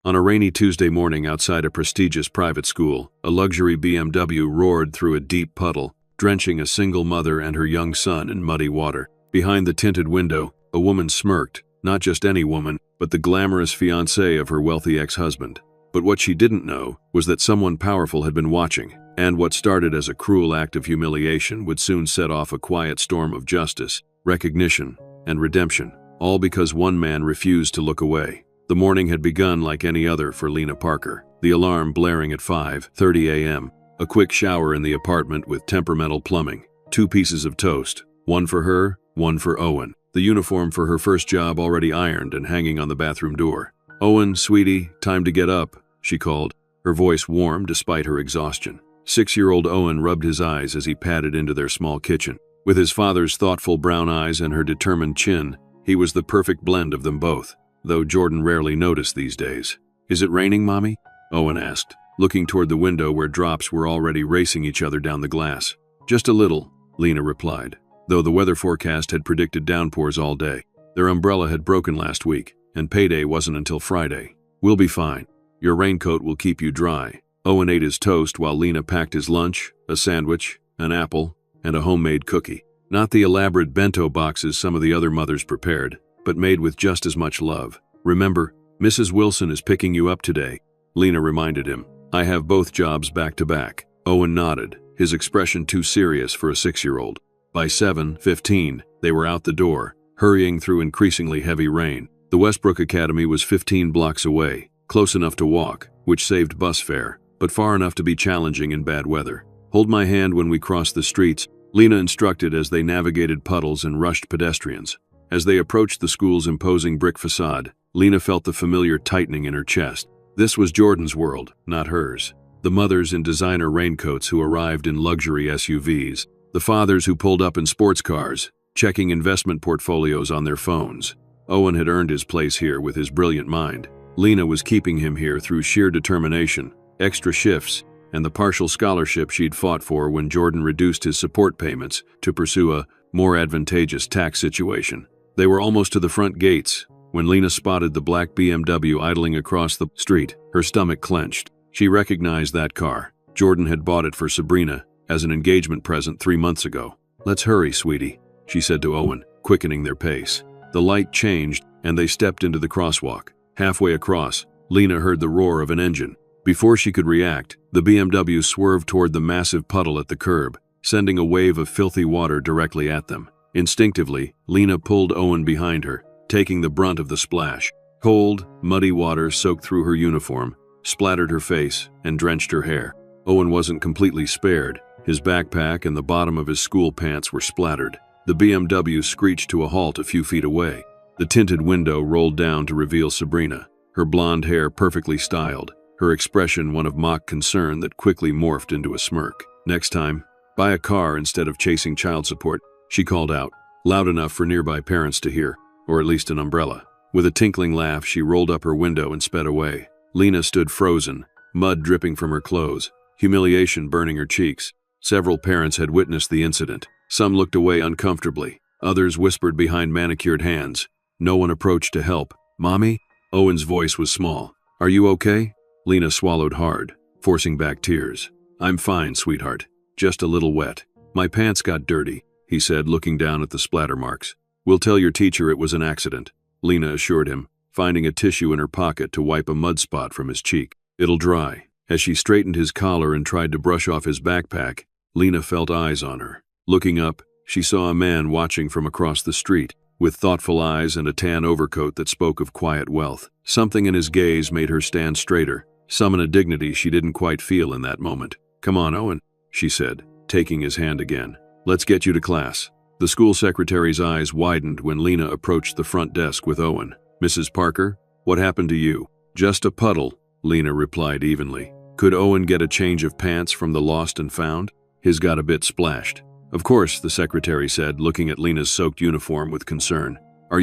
On a rainy Tuesday morning outside a prestigious private school, a luxury BMW roared through a deep puddle, drenching a single mother and her young son in muddy water. Behind the tinted window, a woman smirked, not just any woman, but the glamorous fiancée of her wealthy ex-husband. But what she didn't know was that someone powerful had been watching, and what started as a cruel act of humiliation would soon set off a quiet storm of justice, recognition, and redemption, all because one man refused to look away. The morning had begun like any other for Lena Parker, the alarm blaring at 5:30 a.m., a quick shower in the apartment with temperamental plumbing, 2 pieces of toast, one for her, one for Owen, the uniform for her first job already ironed and hanging on the bathroom door. "Owen, sweetie, time to get up," she called, her voice warm despite her exhaustion. 6-year-old Owen rubbed his eyes as he padded into their small kitchen. With his father's thoughtful brown eyes and her determined chin, he was the perfect blend of them both, though Jordan rarely noticed these days. "Is it raining, Mommy?" Owen asked, looking toward the window where drops were already racing each other down the glass. "Just a little," Lena replied, though the weather forecast had predicted downpours all day. Their umbrella had broken last week, and payday wasn't until Friday. "We'll be fine. Your raincoat will keep you dry." Owen ate his toast while Lena packed his lunch, a sandwich, an apple, and a homemade cookie. Not the elaborate bento boxes some of the other mothers prepared, but made with just as much love. "Remember, Mrs. Wilson is picking you up today," Lena reminded him. "I have both jobs back to back." Owen nodded, his expression too serious for a 6-year-old. By 7:15, they were out the door, hurrying through increasingly heavy rain. The Westbrook Academy was 15 blocks away, close enough to walk, which saved bus fare, but far enough to be challenging in bad weather. "Hold my hand when we cross the streets," Lena instructed as they navigated puddles and rushed pedestrians. As they approached the school's imposing brick facade, Lena felt the familiar tightening in her chest. This was Jordan's world, not hers. The mothers in designer raincoats who arrived in luxury SUVs, the fathers who pulled up in sports cars, checking investment portfolios on their phones. Owen had earned his place here with his brilliant mind. Lena was keeping him here through sheer determination, extra shifts, and the partial scholarship she'd fought for when Jordan reduced his support payments to pursue a more advantageous tax situation. They were almost to the front gates when Lena spotted the black BMW idling across the street. Her stomach clenched. She recognized that car. Jordan had bought it for Sabrina as an engagement present 3 months ago. "Let's hurry, sweetie," she said to Owen, quickening their pace. The light changed, and they stepped into the crosswalk. Halfway across, Lena heard the roar of an engine. Before she could react, the BMW swerved toward the massive puddle at the curb, sending a wave of filthy water directly at them. Instinctively, Lena pulled Owen behind her, taking the brunt of the splash. Cold, muddy water soaked through her uniform, splattered her face, and drenched her hair. Owen wasn't completely spared. His backpack and the bottom of his school pants were splattered. The BMW screeched to a halt a few feet away. The tinted window rolled down to reveal Sabrina, her blonde hair perfectly styled, her expression one of mock concern that quickly morphed into a smirk. "Next time, buy a car instead of chasing child support," she called out, loud enough for nearby parents to hear, or at least an umbrella. With a tinkling laugh, she rolled up her window and sped away. Lena stood frozen, mud dripping from her clothes, humiliation burning her cheeks. Several parents had witnessed the incident. Some looked away uncomfortably. Others whispered behind manicured hands. No one approached to help. "Mommy?" Owen's voice was small. "Are you okay?" Lena swallowed hard, forcing back tears. "I'm fine, sweetheart. Just a little wet. My pants got dirty," he said, looking down at the splatter marks. "We'll tell your teacher it was an accident," Lena assured him, finding a tissue in her pocket to wipe a mud spot from his cheek. "It'll dry." As she straightened his collar and tried to brush off his backpack, Lena felt eyes on her. Looking up, she saw a man watching from across the street, with thoughtful eyes and a tan overcoat that spoke of quiet wealth. Something in his gaze made her stand straighter, summon a dignity she didn't quite feel in that moment. "Come on, Owen," she said, taking his hand again. "Let's get you to class." The school secretary's eyes widened when Lena approached the front desk with Owen. "Mrs. Parker, what happened to you?" "Just a puddle," Lena replied evenly. Could Owen get a change of pants from the lost and found? His got a bit splashed. "Of course," the secretary said, looking at Lena's soaked uniform with concern. Will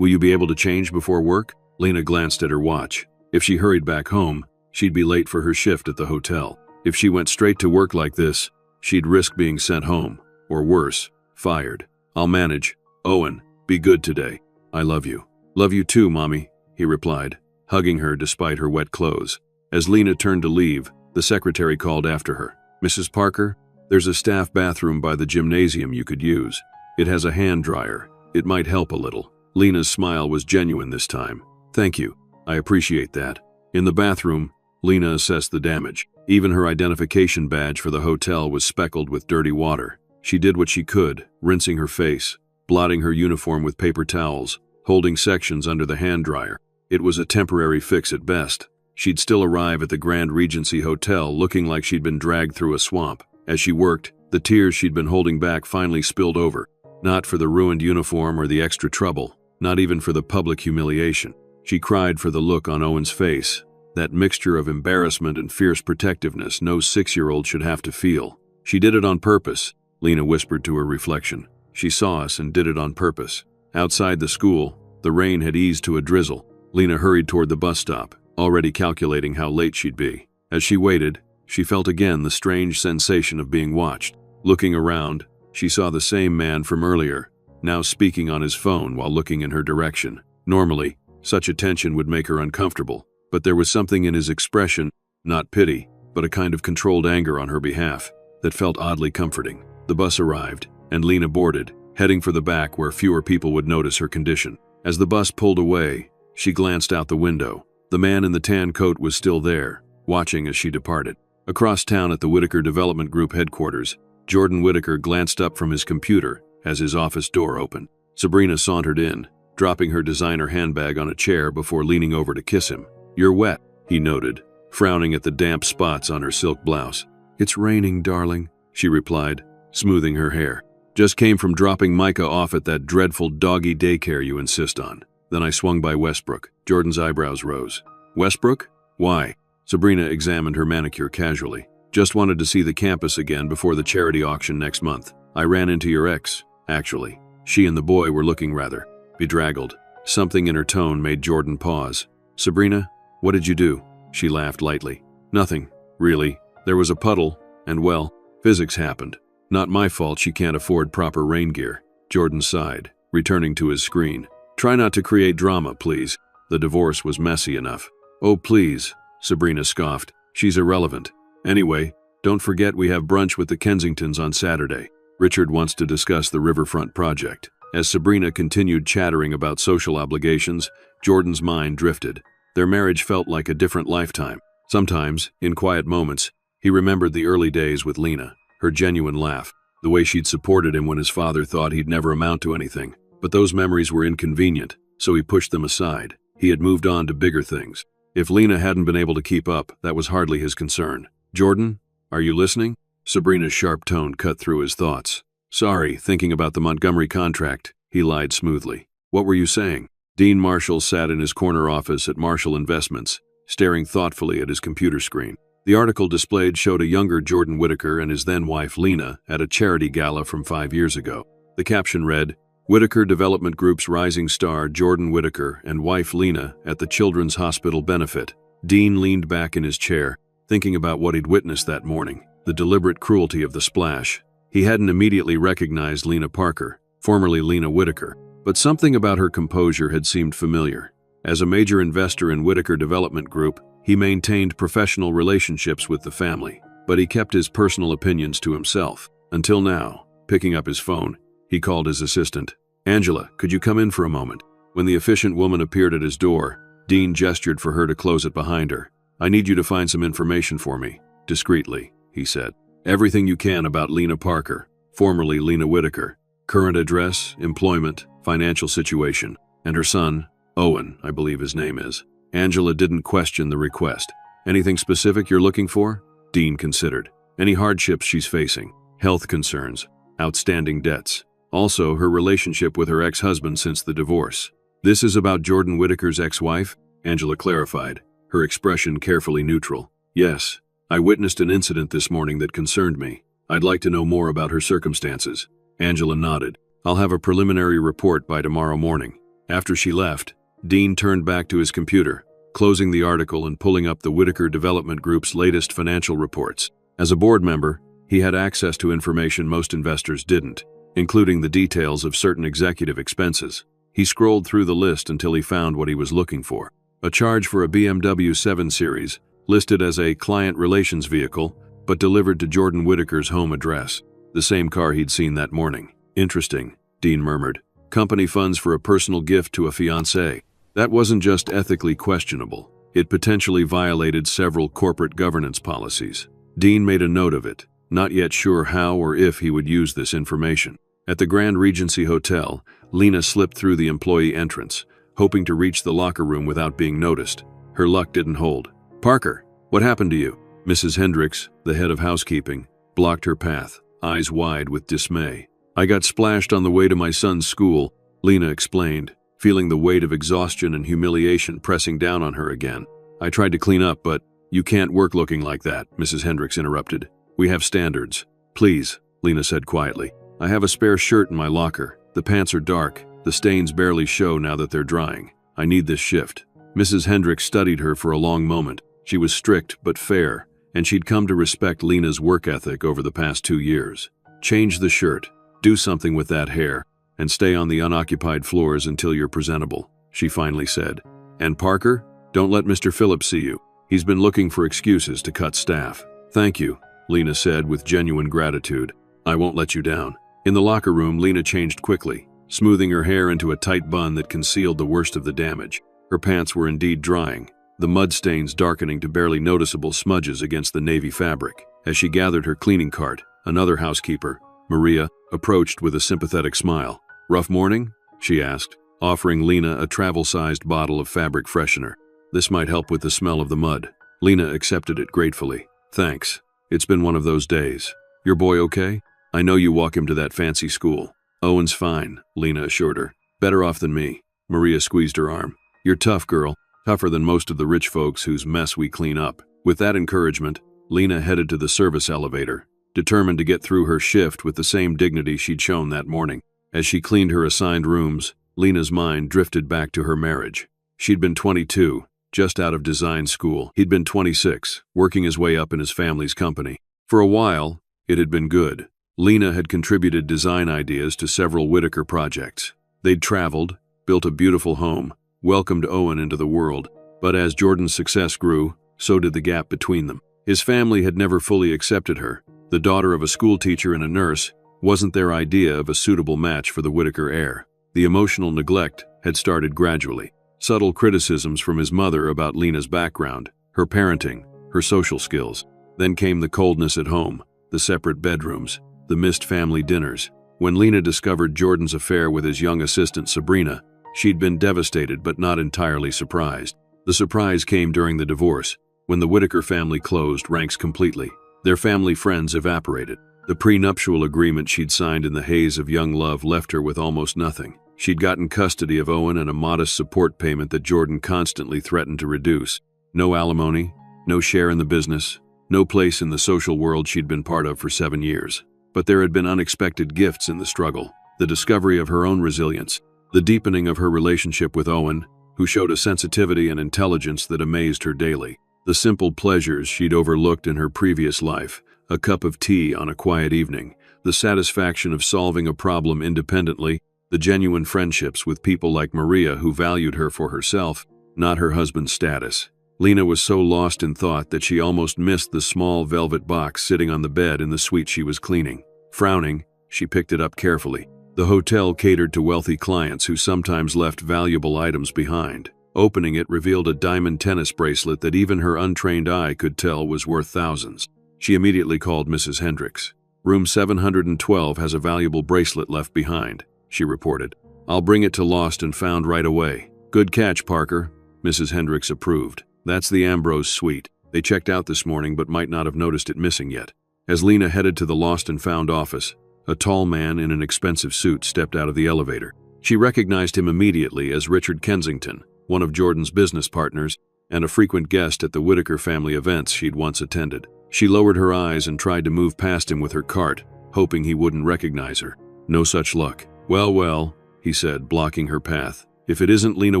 you be able to change before work?" Lena glanced at her watch. If she hurried back home, she'd be late for her shift at the hotel. If she went straight to work like this, she'd risk being sent home, or worse, fired. "I'll manage. Owen, be good today. I love you." "Love you too, Mommy," he replied, hugging her despite her wet clothes. As Lena turned to leave, the secretary called after her. "Mrs. Parker, there's a staff bathroom by the gymnasium you could use. It has a hand dryer. It might help a little." Lena's smile was genuine this time. "Thank you. I appreciate that." In the bathroom, Lena assessed the damage. Even her identification badge for the hotel was speckled with dirty water. She did what she could, rinsing her face, blotting her uniform with paper towels, holding sections under the hand dryer. It was a temporary fix at best. She'd still arrive at the Grand Regency Hotel looking like she'd been dragged through a swamp. As she worked, the tears she'd been holding back finally spilled over. Not for the ruined uniform or the extra trouble, not even for the public humiliation. She cried for the look on Owen's face, that mixture of embarrassment and fierce protectiveness no 6-year-old should have to feel. "She did it on purpose," Lena whispered to her reflection. "She saw us and did it on purpose." Outside the school, the rain had eased to a drizzle. Lena hurried toward the bus stop, already calculating how late she'd be. As she waited, she felt again the strange sensation of being watched. Looking around, she saw the same man from earlier, now speaking on his phone while looking in her direction. Normally, such attention would make her uncomfortable, but there was something in his expression, not pity, but a kind of controlled anger on her behalf, that felt oddly comforting. The bus arrived, and Lena boarded, heading for the back where fewer people would notice her condition. As the bus pulled away, she glanced out the window. The man in the tan coat was still there, watching as she departed. Across town at the Whitaker Development Group headquarters, Jordan Whitaker glanced up from his computer as his office door opened. Sabrina sauntered in, dropping her designer handbag on a chair before leaning over to kiss him. "You're wet," he noted, frowning at the damp spots on her silk blouse. "It's raining, darling," she replied, smoothing her hair. "Just came from dropping Micah off at that dreadful doggy daycare you insist on. Then I swung by Westbrook." Jordan's eyebrows rose. "Westbrook? Why?" Sabrina examined her manicure casually. "Just wanted to see the campus again before the charity auction next month. I ran into your ex, actually." She and the boy were looking rather bedraggled. Something in her tone made Jordan pause. "Sabrina, what did you do?" She laughed lightly. "Nothing, really. There was a puddle, and well, physics happened. Not my fault she can't afford proper rain gear." Jordan sighed, returning to his screen. "Try not to create drama, please. The divorce was messy enough." "Oh, please," Sabrina scoffed. "She's irrelevant. Anyway, don't forget we have brunch with the Kensingtons on Saturday. Richard wants to discuss the riverfront project." As Sabrina continued chattering about social obligations, Jordan's mind drifted. Their marriage felt like a different lifetime. Sometimes, in quiet moments, he remembered the early days with Lena, her genuine laugh, the way she'd supported him when his father thought he'd never amount to anything. But those memories were inconvenient, so he pushed them aside. He had moved on to bigger things. If Lena hadn't been able to keep up, that was hardly his concern. "Jordan, are you listening?" Sabrina's sharp tone cut through his thoughts. "Sorry, thinking about the Montgomery contract," he lied smoothly. "What were you saying?" Dean Marshall sat in his corner office at Marshall Investments, staring thoughtfully at his computer screen. The article displayed showed a younger Jordan Whitaker and his then-wife Lena at a charity gala from 5 years ago. The caption read, "Whitaker Development Group's rising star Jordan Whitaker and wife Lena at the Children's Hospital benefit." Dean leaned back in his chair, thinking about what he'd witnessed that morning, the deliberate cruelty of the splash. He hadn't immediately recognized Lena Parker, formerly Lena Whitaker, but something about her composure had seemed familiar. As a major investor in Whitaker Development Group, he maintained professional relationships with the family, but he kept his personal opinions to himself. Until now, picking up his phone, he called his assistant. "Angela, could you come in for a moment?" When the efficient woman appeared at his door, Dean gestured for her to close it behind her. "I need you to find some information for me." "Discreetly," he said. "Everything you can about Lena Parker, formerly Lena Whitaker. Current address, employment, financial situation, and her son, Owen, I believe his name is." Angela didn't question the request. "Anything specific you're looking for?" Dean considered. "Any hardships she's facing, health concerns, outstanding debts. Also, her relationship with her ex-husband since the divorce." "This is about Jordan Whitaker's ex-wife?" Angela clarified, her expression carefully neutral. "Yes, I witnessed an incident this morning that concerned me. I'd like to know more about her circumstances." Angela nodded. "I'll have a preliminary report by tomorrow morning." After she left, Dean turned back to his computer, closing the article and pulling up the Whitaker Development Group's latest financial reports. As a board member, he had access to information most investors didn't, including the details of certain executive expenses. He scrolled through the list until he found what he was looking for. A charge for a BMW 7 Series, listed as a client relations vehicle, but delivered to Jordan Whitaker's home address, the same car he'd seen that morning. Interesting, Dean murmured. Company funds for a personal gift to a fiancée. That wasn't just ethically questionable. It potentially violated several corporate governance policies. Dean made a note of it, not yet sure how or if he would use this information. At the Grand Regency Hotel, Lena slipped through the employee entrance, hoping to reach the locker room without being noticed. Her luck didn't hold. "Parker, what happened to you?" Mrs. Hendricks, the head of housekeeping, blocked her path, eyes wide with dismay. "I got splashed on the way to my son's school," Lena explained, feeling the weight of exhaustion and humiliation pressing down on her again. "I tried to clean up, but—" "You can't work looking like that," Mrs. Hendricks interrupted. "We have standards." "Please," Lena said quietly. "I have a spare shirt in my locker. The pants are dark. The stains barely show now that they're drying. I need this shift." Mrs. Hendricks studied her for a long moment. She was strict but fair, and she'd come to respect Lena's work ethic over the past 2 years. "Change the shirt, do something with that hair, and stay on the unoccupied floors until you're presentable," she finally said. "And Parker, don't let Mr. Phillips see you. He's been looking for excuses to cut staff." "Thank you," Lena said with genuine gratitude. "I won't let you down." In the locker room, Lena changed quickly, smoothing her hair into a tight bun that concealed the worst of the damage. Her pants were indeed drying, the mud stains darkening to barely noticeable smudges against the navy fabric. As she gathered her cleaning cart, another housekeeper, Maria, approached with a sympathetic smile. "Rough morning?" she asked, offering Lena a travel-sized bottle of fabric freshener. This might help with the smell of the mud. Lena accepted it gratefully. "Thanks. It's been one of those days. Your boy okay? I know you walk him to that fancy school." "Owen's fine," Lena assured her. "Better off than me." Maria squeezed her arm. "You're tough, girl. Tougher than most of the rich folks whose mess we clean up." With that encouragement, Lena headed to the service elevator, determined to get through her shift with the same dignity she'd shown that morning. As she cleaned her assigned rooms, Lena's mind drifted back to her marriage. She'd been 22, just out of design school. He'd been 26, working his way up in his family's company. For a while, it had been good. Lena had contributed design ideas to several Whitaker projects. They'd traveled, built a beautiful home, welcomed Owen into the world. But as Jordan's success grew, so did the gap between them. His family had never fully accepted her. The daughter of a schoolteacher and a nurse wasn't their idea of a suitable match for the Whitaker heir. The emotional neglect had started gradually. Subtle criticisms from his mother about Lena's background, her parenting, her social skills. Then came the coldness at home, the separate bedrooms, the missed family dinners. When Lena discovered Jordan's affair with his young assistant Sabrina, she'd been devastated but not entirely surprised. The surprise came during the divorce, when the Whitaker family closed ranks completely. Their family friends evaporated. The prenuptial agreement she'd signed in the haze of young love left her with almost nothing. She'd gotten custody of Owen and a modest support payment that Jordan constantly threatened to reduce. No alimony, no share in the business, no place in the social world she'd been part of for 7 years. But there had been unexpected gifts in the struggle, the discovery of her own resilience, the deepening of her relationship with Owen, who showed a sensitivity and intelligence that amazed her daily. The simple pleasures she'd overlooked in her previous life, a cup of tea on a quiet evening, the satisfaction of solving a problem independently, the genuine friendships with people like Maria who valued her for herself, not her husband's status. Lena was so lost in thought that she almost missed the small velvet box sitting on the bed in the suite she was cleaning. Frowning, she picked it up carefully. The hotel catered to wealthy clients who sometimes left valuable items behind. Opening it revealed a diamond tennis bracelet that even her untrained eye could tell was worth thousands. She immediately called Mrs. Hendricks. "Room 712 has a valuable bracelet left behind," she reported. "I'll bring it to Lost and Found right away." "Good catch, Parker," Mrs. Hendricks approved. "That's the Ambrose suite. They checked out this morning but might not have noticed it missing yet." As Lena headed to the Lost and Found office, a tall man in an expensive suit stepped out of the elevator. She recognized him immediately as Richard Kensington, one of Jordan's business partners and a frequent guest at the Whitaker family events she'd once attended. She lowered her eyes and tried to move past him with her cart, hoping he wouldn't recognize her. No such luck. "Well, well," he said, blocking her path. "If it isn't Lena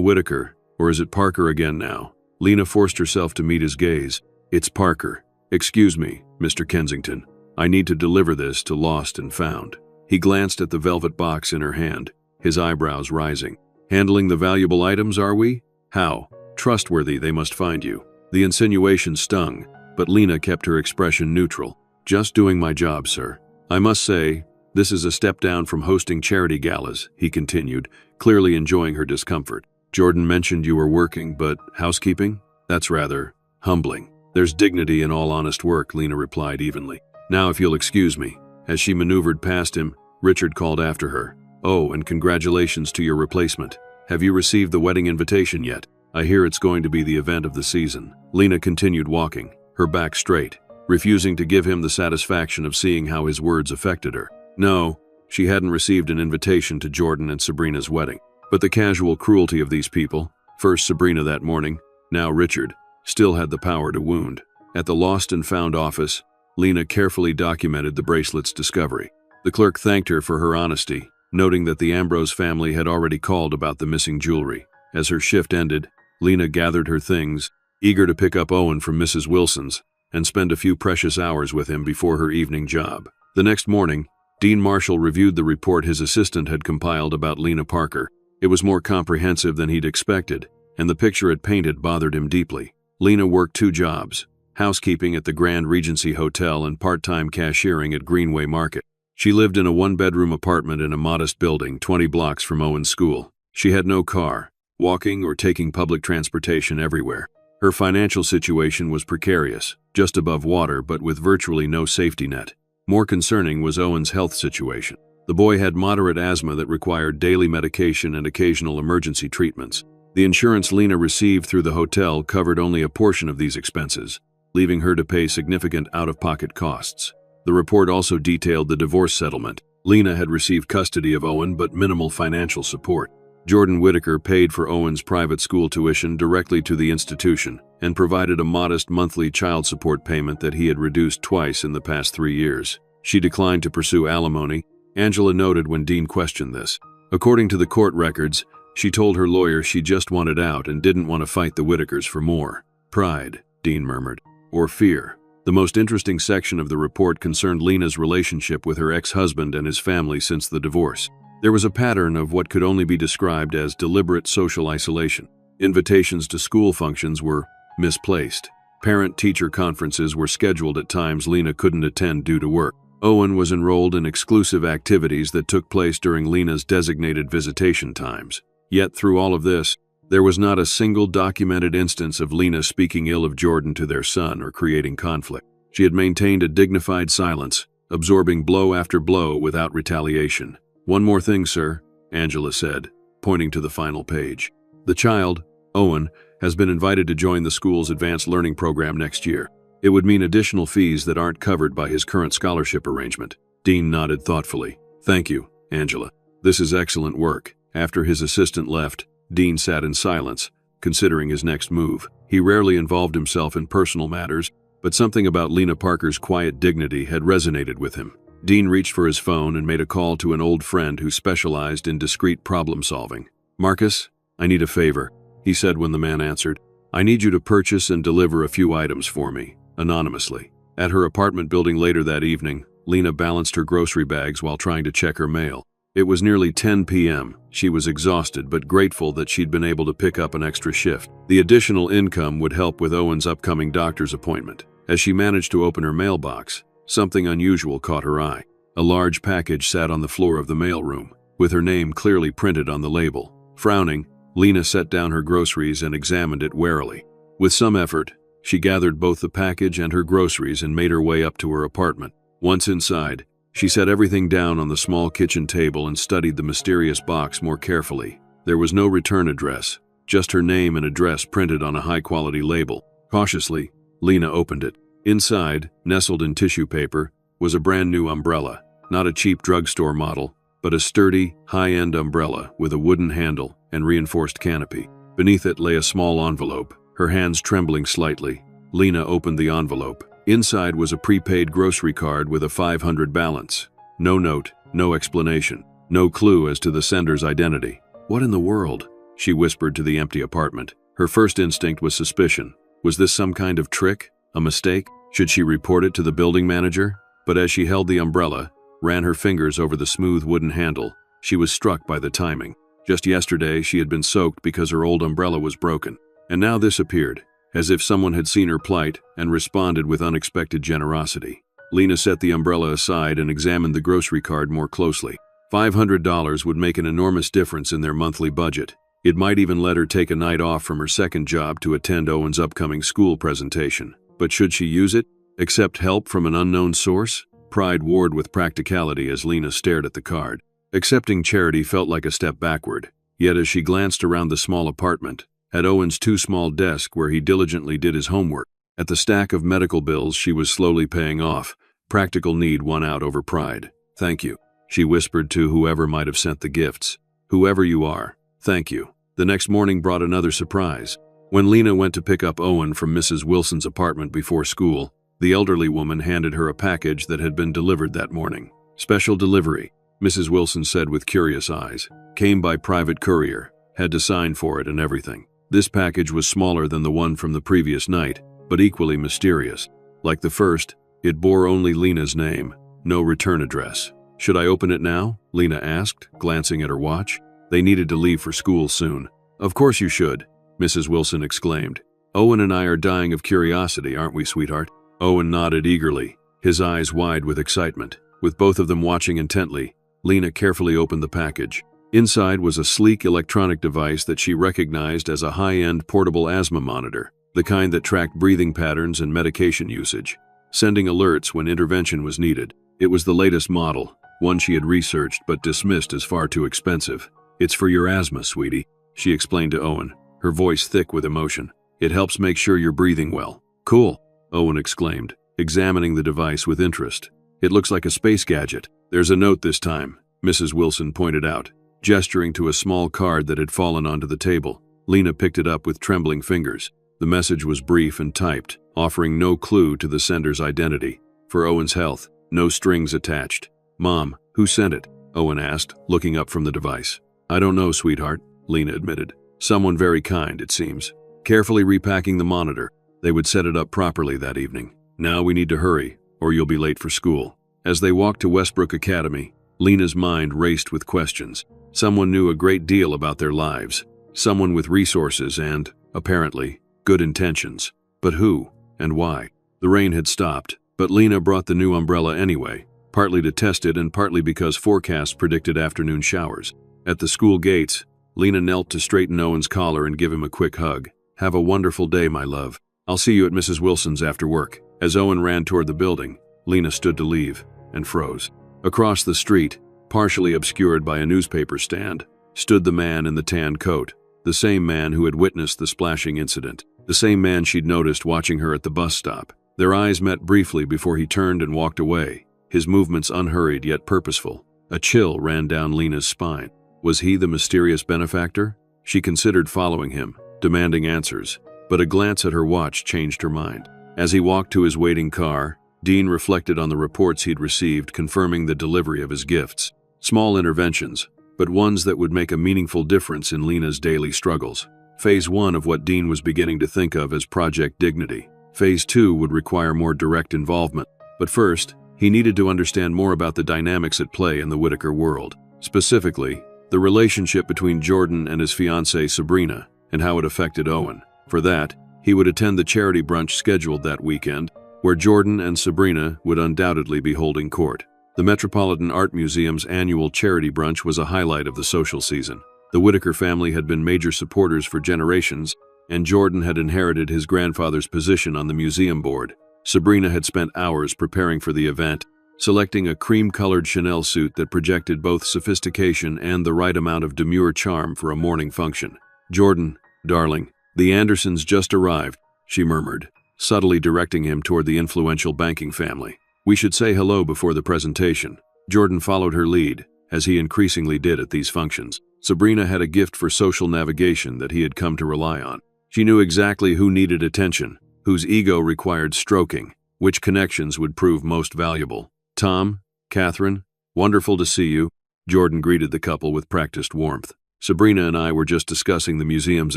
Whitaker, or is it Parker again now?" Lena forced herself to meet his gaze. "It's Parker. Excuse me, Mr. Kensington. I need to deliver this to Lost and Found." He glanced at the velvet box in her hand, his eyebrows rising. "Handling the valuable items, are we? How? trustworthy they must find you." The insinuation stung, but Lena kept her expression neutral. "Just doing my job, sir. I must say, this is a step down from hosting charity galas," he continued, clearly enjoying her discomfort. "Jordan mentioned you were working, but housekeeping? That's rather humbling." "There's dignity in all honest work," Lena replied evenly. "Now if you'll excuse me." As she maneuvered past him, Richard called after her. "Oh, and congratulations to your replacement. Have you received the wedding invitation yet? I hear it's going to be the event of the season." Lena continued walking, her back straight, refusing to give him the satisfaction of seeing how his words affected her. No, she hadn't received an invitation to Jordan and Sabrina's wedding. But the casual cruelty of these people, first Sabrina that morning, now Richard, still had the power to wound. At the lost and found office, Lena carefully documented the bracelet's discovery. The clerk thanked her for her honesty, noting that the Ambrose family had already called about the missing jewelry. As her shift ended, Lena gathered her things, eager to pick up Owen from Mrs. Wilson's and spend a few precious hours with him before her evening job. The next morning, Dean Marshall reviewed the report his assistant had compiled about Lena Parker. It was more comprehensive than he'd expected, and the picture it painted bothered him deeply. Lena worked 2 jobs, housekeeping at the Grand Regency Hotel and part-time cashiering at Greenway Market. She lived in a 1-bedroom apartment in a modest building 20 blocks from Owen's school. She had no car, walking or taking public transportation everywhere. Her financial situation was precarious, just above water but with virtually no safety net. More concerning was Owen's health situation. The boy had moderate asthma that required daily medication and occasional emergency treatments. The insurance Lena received through the hotel covered only a portion of these expenses, leaving her to pay significant out-of-pocket costs. The report also detailed the divorce settlement. Lena had received custody of Owen but minimal financial support. Jordan Whitaker paid for Owen's private school tuition directly to the institution and provided a modest monthly child support payment that he had reduced twice in the past 3 years. She declined to pursue alimony, Angela noted when Dean questioned this. According to the court records, she told her lawyer she just wanted out and didn't want to fight the Whitakers for more. "Pride," Dean murmured, "or fear." The most interesting section of the report concerned Lena's relationship with her ex-husband and his family since the divorce. There was a pattern of what could only be described as deliberate social isolation. Invitations to school functions were misplaced. Parent-teacher conferences were scheduled at times Lena couldn't attend due to work. Owen was enrolled in exclusive activities that took place during Lena's designated visitation times. Yet through all of this, there was not a single documented instance of Lena speaking ill of Jordan to their son or creating conflict. She had maintained a dignified silence, absorbing blow after blow without retaliation. "One more thing, sir," Angela said, pointing to the final page. "The child, Owen, has been invited to join the school's advanced learning program next year. It would mean additional fees that aren't covered by his current scholarship arrangement." Dean nodded thoughtfully. "Thank you, Angela. This is excellent work." After his assistant left, Dean sat in silence, considering his next move. He rarely involved himself in personal matters, but something about Lena Parker's quiet dignity had resonated with him. Dean reached for his phone and made a call to an old friend who specialized in discrete problem-solving. "Marcus, I need a favor," he said when the man answered. "I need you to purchase and deliver a few items for me, anonymously." At her apartment building later that evening, Lena balanced her grocery bags while trying to check her mail. It was nearly 10 p.m. She was exhausted but grateful that she'd been able to pick up an extra shift. The additional income would help with Owen's upcoming doctor's appointment. As she managed to open her mailbox, something unusual caught her eye. A large package sat on the floor of the mailroom, with her name clearly printed on the label. Frowning, Lena set down her groceries and examined it warily. With some effort, she gathered both the package and her groceries and made her way up to her apartment. Once inside, she set everything down on the small kitchen table and studied the mysterious box more carefully. There was no return address, just her name and address printed on a high-quality label. Cautiously, Lena opened it. Inside, nestled in tissue paper, was a brand-new umbrella, not a cheap drugstore model, but a sturdy, high-end umbrella with a wooden handle and reinforced canopy. Beneath it lay a small envelope. Her hands trembling slightly, Lena opened the envelope. Inside was a prepaid grocery card with a $500 balance. No note, no explanation, no clue as to the sender's identity. "What in the world?" she whispered to the empty apartment. Her first instinct was suspicion. Was this some kind of trick? A mistake? Should she report it to the building manager? But as she held the umbrella, ran her fingers over the smooth wooden handle, she was struck by the timing. Just yesterday, she had been soaked because her old umbrella was broken. And now this appeared, as if someone had seen her plight and responded with unexpected generosity. Lena set the umbrella aside and examined the grocery card more closely. $500 would make an enormous difference in their monthly budget. It might even let her take a night off from her second job to attend Owen's upcoming school presentation. But should she use it? Accept help from an unknown source? Pride warred with practicality as Lena stared at the card. Accepting charity felt like a step backward. Yet as she glanced around the small apartment, at Owen's too small desk where he diligently did his homework, at the stack of medical bills she was slowly paying off, practical need won out over pride. "Thank you," she whispered to whoever might have sent the gifts. "Whoever you are, thank you." The next morning brought another surprise. When Lena went to pick up Owen from Mrs. Wilson's apartment before school, the elderly woman handed her a package that had been delivered that morning. "Special delivery," Mrs. Wilson said with curious eyes. "Came by private courier. Had to sign for it and everything." This package was smaller than the one from the previous night, but equally mysterious. Like the first, it bore only Lena's name, no return address. "Should I open it now?" Lena asked, glancing at her watch. They needed to leave for school soon. "Of course you should," Mrs. Wilson exclaimed. "Owen and I are dying of curiosity, aren't we, sweetheart?" Owen nodded eagerly, his eyes wide with excitement. With both of them watching intently, Lena carefully opened the package. Inside was a sleek electronic device that she recognized as a high-end portable asthma monitor, the kind that tracked breathing patterns and medication usage, sending alerts when intervention was needed. It was the latest model, one she had researched but dismissed as far too expensive. "It's for your asthma, sweetie," she explained to Owen, her voice thick with emotion. "It helps make sure you're breathing well." "Cool," Owen exclaimed, examining the device with interest. "It looks like a space gadget." "There's a note this time," Mrs. Wilson pointed out, gesturing to a small card that had fallen onto the table. Lena picked it up with trembling fingers. The message was brief and typed, offering no clue to the sender's identity. "For Owen's health, no strings attached." "Mom, who sent it?" Owen asked, looking up from the device. "I don't know, sweetheart," Lena admitted. "Someone very kind, it seems." Carefully repacking the monitor, they would set it up properly that evening. "Now we need to hurry, or you'll be late for school." As they walked to Westbrook Academy, Lena's mind raced with questions. Someone knew a great deal about their lives. Someone with resources and, apparently, good intentions. But who and why? The rain had stopped, but Lena brought the new umbrella anyway, partly to test it and partly because forecasts predicted afternoon showers. At the school gates, Lena knelt to straighten Owen's collar and give him a quick hug. "Have a wonderful day, my love. I'll see you at Mrs. Wilson's after work." As Owen ran toward the building, Lena stood to leave and froze. Across the street, partially obscured by a newspaper stand, stood the man in the tan coat, the same man who had witnessed the splashing incident, the same man she'd noticed watching her at the bus stop. Their eyes met briefly before he turned and walked away, his movements unhurried yet purposeful. A chill ran down Lena's spine. Was he the mysterious benefactor? She considered following him, demanding answers, but a glance at her watch changed her mind. As he walked to his waiting car, Dean reflected on the reports he'd received confirming the delivery of his gifts. Small interventions, but ones that would make a meaningful difference in Lena's daily struggles. Phase 1 of what Dean was beginning to think of as Project Dignity. Phase 2 would require more direct involvement. But first, he needed to understand more about the dynamics at play in the Whitaker world. Specifically, the relationship between Jordan and his fiancée Sabrina, and how it affected Owen. For that, he would attend the charity brunch scheduled that weekend, where Jordan and Sabrina would undoubtedly be holding court. The Metropolitan Art Museum's annual charity brunch was a highlight of the social season. The Whitaker family had been major supporters for generations, and Jordan had inherited his grandfather's position on the museum board. Sabrina had spent hours preparing for the event, selecting a cream-colored Chanel suit that projected both sophistication and the right amount of demure charm for a morning function. "Jordan, darling, the Andersons just arrived," she murmured, subtly directing him toward the influential banking family. "We should say hello before the presentation." Jordan followed her lead, as he increasingly did at these functions. Sabrina had a gift for social navigation that he had come to rely on. She knew exactly who needed attention, whose ego required stroking, which connections would prove most valuable. "Tom, Catherine, wonderful to see you," Jordan greeted the couple with practiced warmth. "Sabrina and I were just discussing the museum's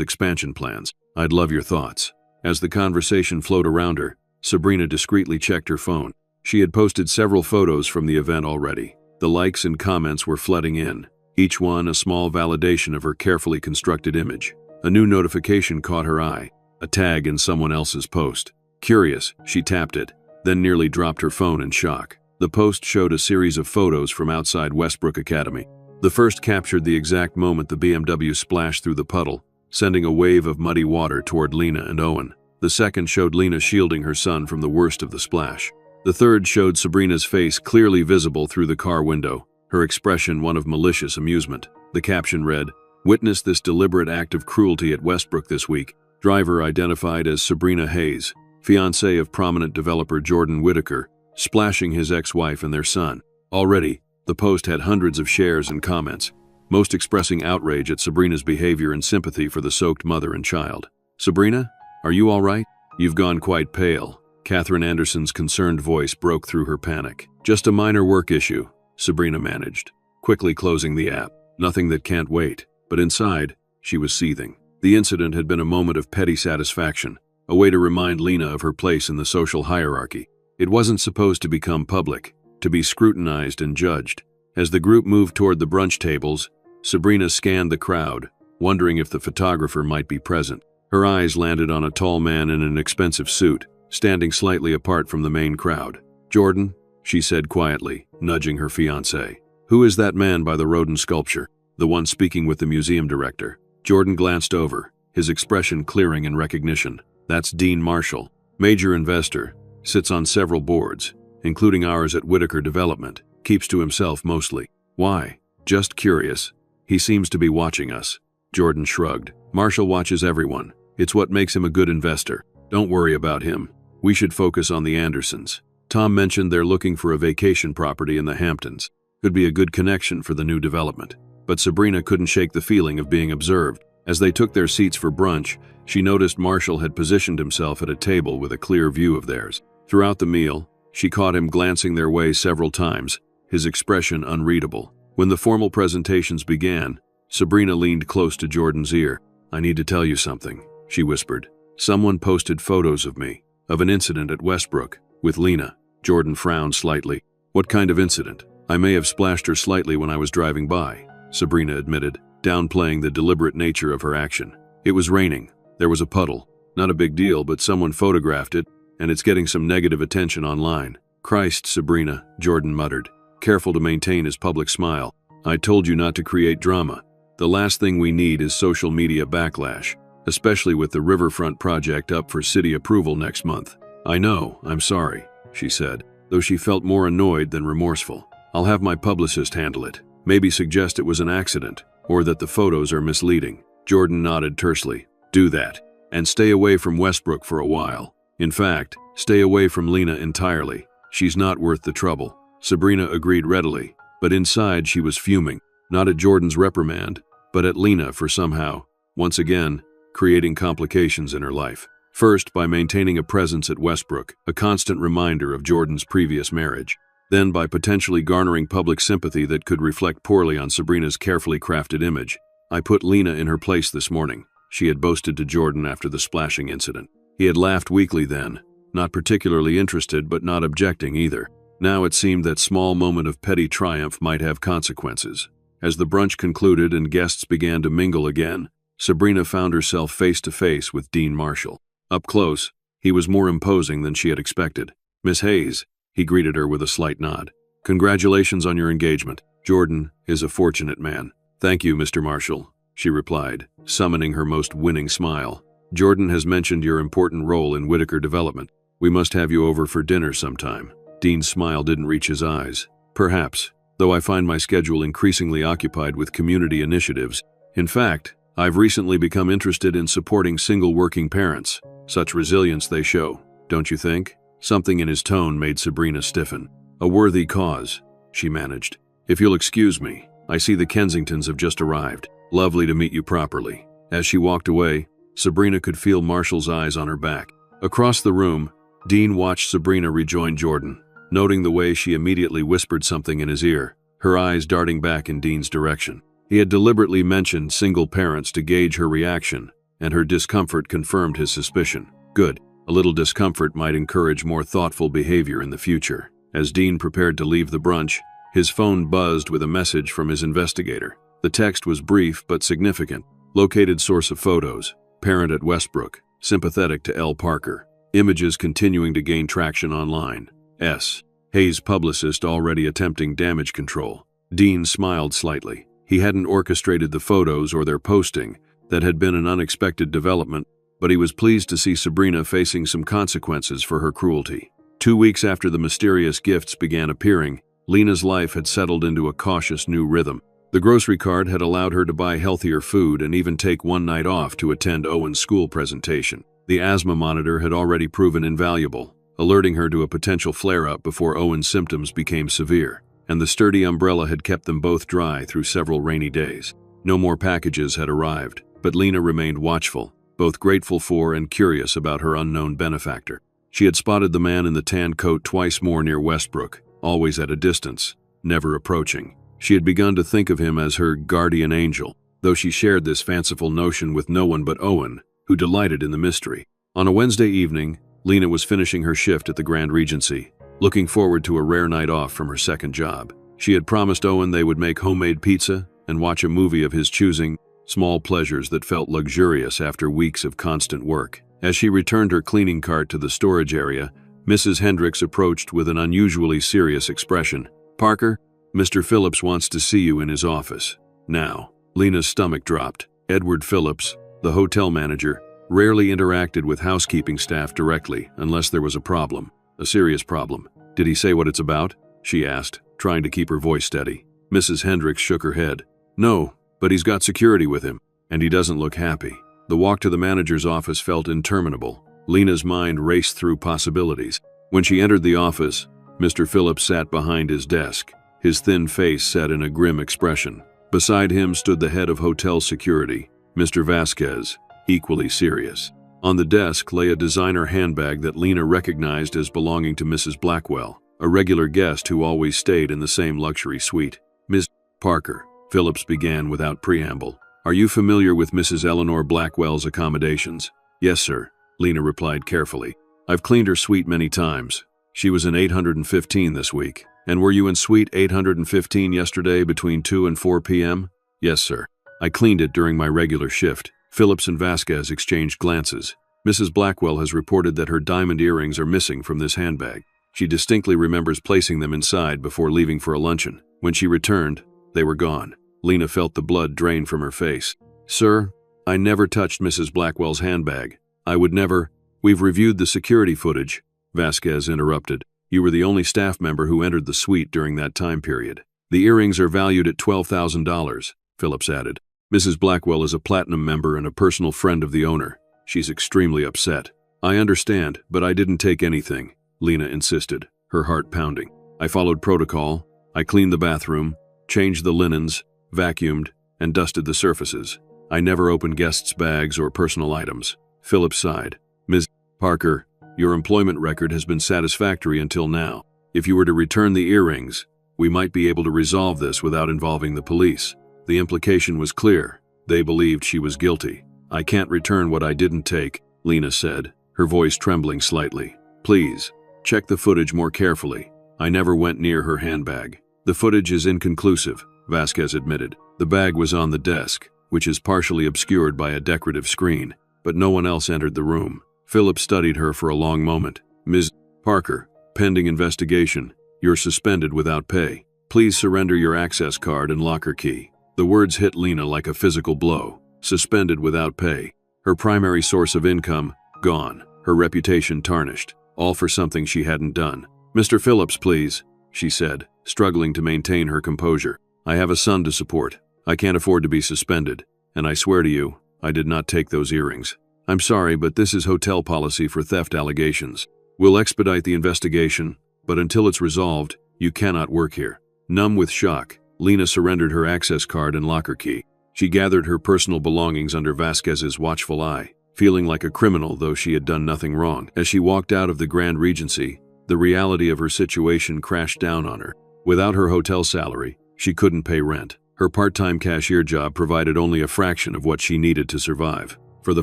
expansion plans. I'd love your thoughts." As the conversation flowed around her, Sabrina discreetly checked her phone. She had posted several photos from the event already. The likes and comments were flooding in, each one a small validation of her carefully constructed image. A new notification caught her eye, a tag in someone else's post. Curious, she tapped it, then nearly dropped her phone in shock. The post showed a series of photos from outside Westbrook Academy. The first captured the exact moment the BMW splashed through the puddle, sending a wave of muddy water toward Lena and Owen. The second showed Lena shielding her son from the worst of the splash. The third showed Sabrina's face clearly visible through the car window, her expression one of malicious amusement. The caption read, "Witness this deliberate act of cruelty at Westbrook this week. Driver identified as Sabrina Hayes, fiancée of prominent developer Jordan Whitaker, splashing his ex-wife and their son." Already, the post had hundreds of shares and comments, most expressing outrage at Sabrina's behavior and sympathy for the soaked mother and child. "Sabrina, are you all right? You've gone quite pale." Catherine Anderson's concerned voice broke through her panic. "Just a minor work issue," Sabrina managed, quickly closing the app. Nothing that can't wait. But inside, she was seething. The incident had been a moment of petty satisfaction, a way to remind Lena of her place in the social hierarchy. It wasn't supposed to become public, to be scrutinized and judged. As the group moved toward the brunch tables, Sabrina scanned the crowd, wondering if the photographer might be present. Her eyes landed on a tall man in an expensive suit, standing slightly apart from the main crowd. "Jordan," she said quietly, nudging her fiancé. "Who is that man by the Rodin sculpture? The one speaking with the museum director." Jordan glanced over, his expression clearing in recognition. "That's Dean Marshall, major investor, sits on several boards, including ours at Whitaker Development, keeps to himself mostly." "Why?" "Just curious. He seems to be watching us." Jordan shrugged. "Marshall watches everyone. It's what makes him a good investor. Don't worry about him. We should focus on the Andersons. Tom mentioned they're looking for a vacation property in the Hamptons. Could be a good connection for the new development." But Sabrina couldn't shake the feeling of being observed. As they took their seats for brunch, she noticed Marshall had positioned himself at a table with a clear view of theirs. Throughout the meal, she caught him glancing their way several times, his expression unreadable. When the formal presentations began, Sabrina leaned close to Jordan's ear. "I need to tell you something," she whispered. "Someone posted photos of me, of an incident at Westbrook, with Lena." Jordan frowned slightly. "What kind of incident?" "I may have splashed her slightly when I was driving by," Sabrina admitted, downplaying the deliberate nature of her action. "It was raining. There was a puddle. Not a big deal, but someone photographed it, and it's getting some negative attention online." "Christ, Sabrina," Jordan muttered, careful to maintain his public smile. "I told you not to create drama. The last thing we need is social media backlash, especially with the riverfront project up for city approval next month." "I know, I'm sorry," she said, though she felt more annoyed than remorseful. "I'll have my publicist handle it. Maybe suggest it was an accident, or that the photos are misleading." Jordan nodded tersely. "Do that. And stay away from Westbrook for a while. In fact, stay away from Lena entirely. She's not worth the trouble." Sabrina agreed readily, but inside she was fuming, not at Jordan's reprimand, but at Lena for somehow, once again, creating complications in her life. First, by maintaining a presence at Westbrook, a constant reminder of Jordan's previous marriage. Then by potentially garnering public sympathy that could reflect poorly on Sabrina's carefully crafted image. "I put Lena in her place this morning," she had boasted to Jordan after the splashing incident. He had laughed weakly then, not particularly interested but not objecting either. Now it seemed that small moment of petty triumph might have consequences. As the brunch concluded and guests began to mingle again, Sabrina found herself face to face with Dean Marshall. Up close, he was more imposing than she had expected. "Miss Hayes," he greeted her with a slight nod. "Congratulations on your engagement. Jordan is a fortunate man." "Thank you, Mr. Marshall," she replied, summoning her most winning smile. "Jordan has mentioned your important role in Whitaker Development. We must have you over for dinner sometime." Dean's smile didn't reach his eyes. "Perhaps, though I find my schedule increasingly occupied with community initiatives. In fact, I've recently become interested in supporting single working parents. Such resilience they show, don't you think?" Something in his tone made Sabrina stiffen. "A worthy cause," she managed. "If you'll excuse me, I see the Kensingtons have just arrived. Lovely to meet you properly." As she walked away, Sabrina could feel Marshall's eyes on her back. Across the room, Dean watched Sabrina rejoin Jordan, noting the way she immediately whispered something in his ear, her eyes darting back in Dean's direction. He had deliberately mentioned single parents to gauge her reaction, and her discomfort confirmed his suspicion. Good. A little discomfort might encourage more thoughtful behavior in the future. As Dean prepared to leave the brunch, his phone buzzed with a message from his investigator. The text was brief but significant. Located source of photos, parent at Westbrook, sympathetic to L. Parker. Images continuing to gain traction online. S. Hayes publicist already attempting damage control. Dean smiled slightly. He hadn't orchestrated the photos or their posting. That had been an unexpected development, but he was pleased to see Sabrina facing some consequences for her cruelty. 2 weeks after the mysterious gifts began appearing, Lena's life had settled into a cautious new rhythm. The grocery cart had allowed her to buy healthier food and even take one night off to attend Owen's school presentation. The asthma monitor had already proven invaluable, alerting her to a potential flare-up before Owen's symptoms became severe, and the sturdy umbrella had kept them both dry through several rainy days. No more packages had arrived, but Lena remained watchful, both grateful for and curious about her unknown benefactor. She had spotted the man in the tan coat twice more near Westbrook, always at a distance, never approaching. She had begun to think of him as her guardian angel, though she shared this fanciful notion with no one but Owen, who delighted in the mystery. On a Wednesday evening, Lena was finishing her shift at the Grand Regency, looking forward to a rare night off from her second job. She had promised Owen they would make homemade pizza and watch a movie of his choosing, small pleasures that felt luxurious after weeks of constant work. As she returned her cleaning cart to the storage area, Mrs. Hendricks approached with an unusually serious expression. "Parker, Mr. Phillips wants to see you in his office. Now." Lena's stomach dropped. Edward Phillips, the hotel manager, rarely interacted with housekeeping staff directly unless there was a problem, a serious problem. "Did he say what it's about?" she asked, trying to keep her voice steady. Mrs. Hendricks shook her head. "No, but he's got security with him, and he doesn't look happy." The walk to the manager's office felt interminable. Lena's mind raced through possibilities. When she entered the office, Mr. Phillips sat behind his desk, his thin face set in a grim expression. Beside him stood the head of hotel security, Mr. Vasquez, equally serious. On the desk lay a designer handbag that Lena recognized as belonging to Mrs. Blackwell, a regular guest who always stayed in the same luxury suite. "Ms. Parker," Phillips began without preamble, "are you familiar with Mrs. Eleanor Blackwell's accommodations?" "Yes, sir," Lena replied carefully. "I've cleaned her suite many times. She was in 815 this week." "And were you in suite 815 yesterday between 2 and 4 p.m.? "Yes, sir. I cleaned it during my regular shift." Phillips and Vasquez exchanged glances. Mrs. Blackwell has reported that her diamond earrings are missing from this handbag. She distinctly remembers placing them inside before leaving for a luncheon. When she returned, they were gone. Lena felt the blood drain from her face. "Sir, I never touched Mrs. Blackwell's handbag. I would never—" "We've reviewed the security footage," Vasquez interrupted. "You were the only staff member who entered the suite during that time period." "The earrings are valued at $12,000, Phillips added. "Mrs. Blackwell is a platinum member and a personal friend of the owner. She's extremely upset." "I understand, but I didn't take anything," Lena insisted, her heart pounding. "I followed protocol. I cleaned the bathroom, changed the linens, vacuumed, and dusted the surfaces. I never opened guests' bags or personal items." Phillips sighed. "Ms. Parker, your employment record has been satisfactory until now. If you were to return the earrings, we might be able to resolve this without involving the police." The implication was clear. They believed she was guilty. "I can't return what I didn't take," Lena said, her voice trembling slightly. "Please, check the footage more carefully. I never went near her handbag." "The footage is inconclusive," Vasquez admitted. "The bag was on the desk, which is partially obscured by a decorative screen, but no one else entered the room." Phillips studied her for a long moment. "Ms. Parker, pending investigation, you're suspended without pay. Please surrender your access card and locker key." The words hit Lena like a physical blow. Suspended without pay. Her primary source of income, gone. Her reputation tarnished. All for something she hadn't done. "Mr. Phillips, please," she said, struggling to maintain her composure. "I have a son to support. I can't afford to be suspended, and I swear to you, I did not take those earrings. I'm sorry, but this is hotel policy for theft allegations. We'll expedite the investigation, but until it's resolved, you cannot work here." Numb with shock, Lena surrendered her access card and locker key. She gathered her personal belongings under Vasquez's watchful eye, feeling like a criminal though she had done nothing wrong. As she walked out of the Grand Regency, the reality of her situation crashed down on her. Without her hotel salary, she couldn't pay rent. Her part-time cashier job provided only a fraction of what she needed to survive. For the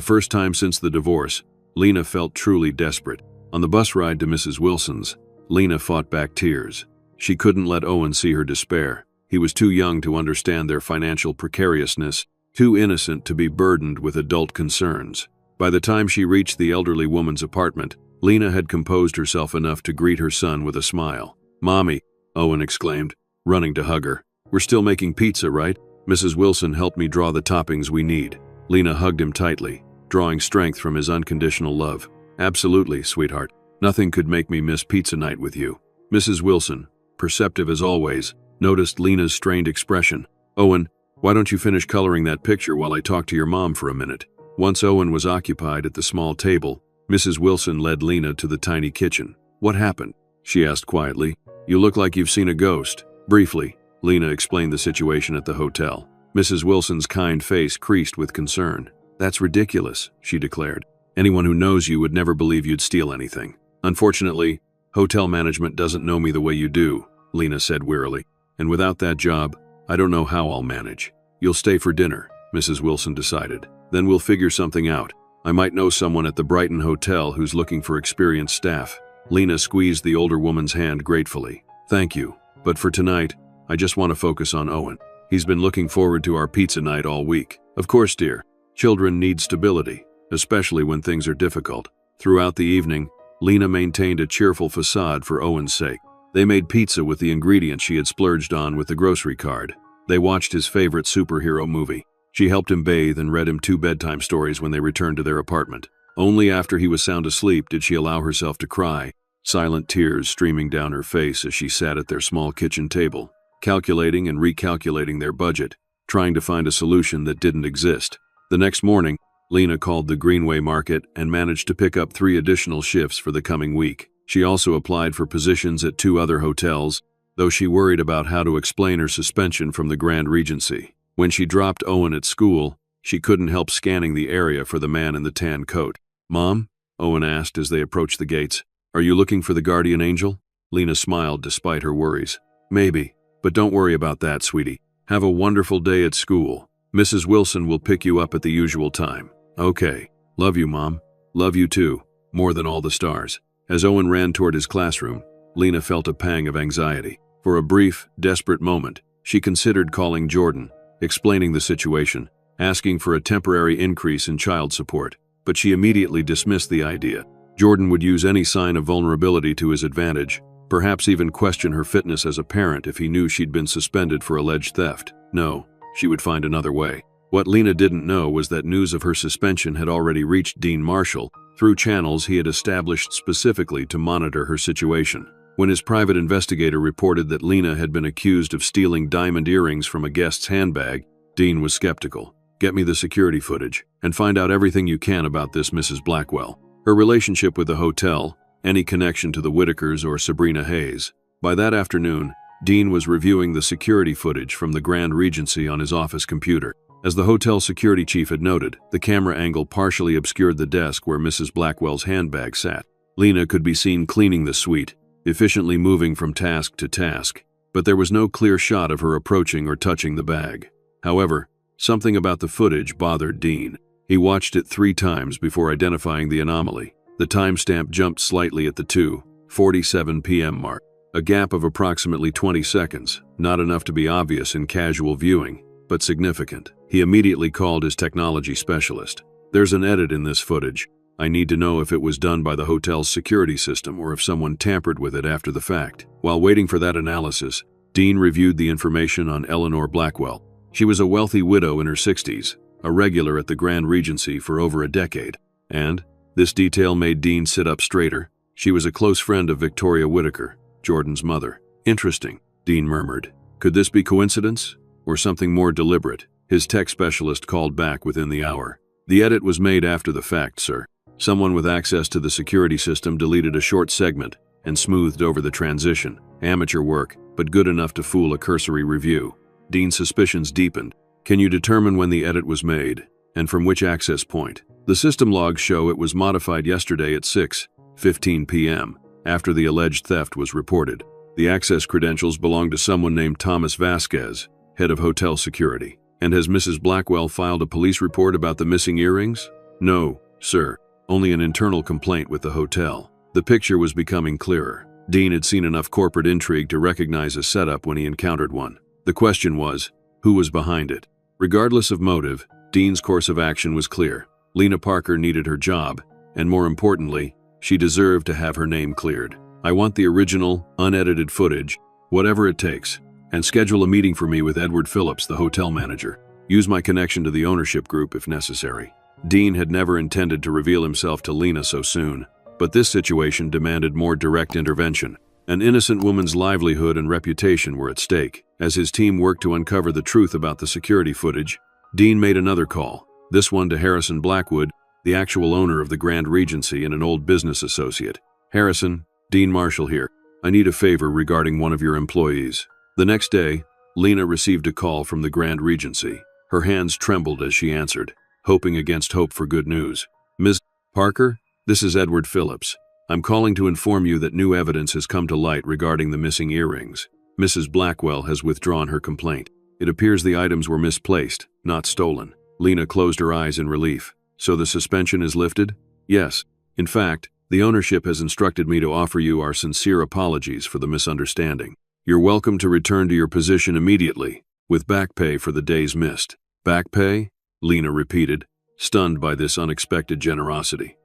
first time since the divorce, Lena felt truly desperate. On the bus ride to Mrs. Wilson's, Lena fought back tears. She couldn't let Owen see her despair. He was too young to understand their financial precariousness, too innocent to be burdened with adult concerns. By the time she reached the elderly woman's apartment, Lena had composed herself enough to greet her son with a smile. "Mommy," Owen exclaimed, running to hug her. "We're still making pizza, right? Mrs. Wilson helped me draw the toppings we need." Lena hugged him tightly, drawing strength from his unconditional love. "Absolutely, sweetheart. Nothing could make me miss pizza night with you." Mrs. Wilson, perceptive as always, noticed Lena's strained expression. "Owen, why don't you finish coloring that picture while I talk to your mom for a minute?" Once Owen was occupied at the small table, Mrs. Wilson led Lena to the tiny kitchen. "What happened?" she asked quietly. "You look like you've seen a ghost." Briefly, Lena explained the situation at the hotel. Mrs. Wilson's kind face creased with concern. "That's ridiculous," she declared. "Anyone who knows you would never believe you'd steal anything." "Unfortunately, hotel management doesn't know me the way you do," Lena said wearily. "And without that job, I don't know how I'll manage." "You'll stay for dinner," Mrs. Wilson decided. "Then we'll figure something out. I might know someone at the Brighton Hotel who's looking for experienced staff." Lena squeezed the older woman's hand gratefully. "Thank you. But for tonight, I just want to focus on Owen. He's been looking forward to our pizza night all week." "Of course, dear. Children need stability, especially when things are difficult." Throughout the evening, Lena maintained a cheerful facade for Owen's sake. They made pizza with the ingredients she had splurged on with the grocery card. They watched his favorite superhero movie. She helped him bathe and read him 2 bedtime stories when they returned to their apartment. Only after he was sound asleep did she allow herself to cry, silent tears streaming down her face as she sat at their small kitchen table, calculating and recalculating their budget, trying to find a solution that didn't exist. The next morning, Lena called the Greenway Market and managed to pick up 3 additional shifts for the coming week. She also applied for positions at 2 other hotels, though she worried about how to explain her suspension from the Grand Regency. When she dropped Owen at school, she couldn't help scanning the area for the man in the tan coat. "Mom?" Owen asked as they approached the gates. "Are you looking for the guardian angel?" Lena smiled despite her worries. "Maybe, but don't worry about that, sweetie. Have a wonderful day at school. Mrs. Wilson will pick you up at the usual time." "Okay. Love you, Mom." "Love you too, more than all the stars." As Owen ran toward his classroom, Lena felt a pang of anxiety. For a brief, desperate moment, she considered calling Jordan, explaining the situation, asking for a temporary increase in child support, but she immediately dismissed the idea. Jordan would use any sign of vulnerability to his advantage, perhaps even question her fitness as a parent if he knew she'd been suspended for alleged theft. No, she would find another way. What Lena didn't know was that news of her suspension had already reached Dean Marshall through channels he had established specifically to monitor her situation. When his private investigator reported that Lena had been accused of stealing diamond earrings from a guest's handbag, Dean was skeptical. "Get me the security footage and find out everything you can about this Mrs. Blackwell. Her relationship with the hotel, any connection to the Whitakers or Sabrina Hayes." By that afternoon, Dean was reviewing the security footage from the Grand Regency on his office computer. As the hotel security chief had noted, the camera angle partially obscured the desk where Mrs. Blackwell's handbag sat. Lena could be seen cleaning the suite, efficiently moving from task to task, but there was no clear shot of her approaching or touching the bag. However, something about the footage bothered Dean. He watched it 3 times before identifying the anomaly. The timestamp jumped slightly at the 2:47 p.m. mark, a gap of approximately 20 seconds, not enough to be obvious in casual viewing, but significant. He immediately called his technology specialist. "There's an edit in this footage. I need to know if it was done by the hotel's security system or if someone tampered with it after the fact." While waiting for that analysis, Dean reviewed the information on Eleanor Blackwell. She was a wealthy widow in her 60s, a regular at the Grand Regency for over a decade. And this detail made Dean sit up straighter. She was a close friend of Victoria Whitaker, Jordan's mother. "Interesting," Dean murmured. "Could this be coincidence or something more deliberate?" His tech specialist called back within the hour. "The edit was made after the fact, sir. Someone with access to the security system deleted a short segment and smoothed over the transition. Amateur work, but good enough to fool a cursory review." Dean's suspicions deepened. "Can you determine when the edit was made, and from which access point?" "The system logs show it was modified yesterday at 6:15 p.m., after the alleged theft was reported. The access credentials belong to someone named Thomas Vasquez, head of hotel security." "And has Mrs. Blackwell filed a police report about the missing earrings?" "No, sir. Only an internal complaint with the hotel." The picture was becoming clearer. Dean had seen enough corporate intrigue to recognize a setup when he encountered one. The question was, who was behind it? Regardless of motive, Dean's course of action was clear. Lena Parker needed her job, and more importantly, she deserved to have her name cleared. I want the original, unedited footage, whatever it takes, and schedule a meeting for me with Edward Phillips, the hotel manager. Use my connection to the ownership group if necessary. Dean had never intended to reveal himself to Lena so soon, but this situation demanded more direct intervention. An innocent woman's livelihood and reputation were at stake. As his team worked to uncover the truth about the security footage, Dean made another call, this one to Harrison Blackwood, the actual owner of the Grand Regency and an old business associate. Harrison, Dean Marshall here. I need a favor regarding one of your employees. The next day, Lena received a call from the Grand Regency. Her hands trembled as she answered, hoping against hope for good news. Ms. Parker, this is Edward Phillips. I'm calling to inform you that new evidence has come to light regarding the missing earrings. Mrs. Blackwell has withdrawn her complaint. It appears the items were misplaced, not stolen. Lena closed her eyes in relief. So the suspension is lifted? Yes. In fact, the ownership has instructed me to offer you our sincere apologies for the misunderstanding. You're welcome to return to your position immediately, with back pay for the days missed. Back pay? Lena repeated, stunned by this unexpected generosity.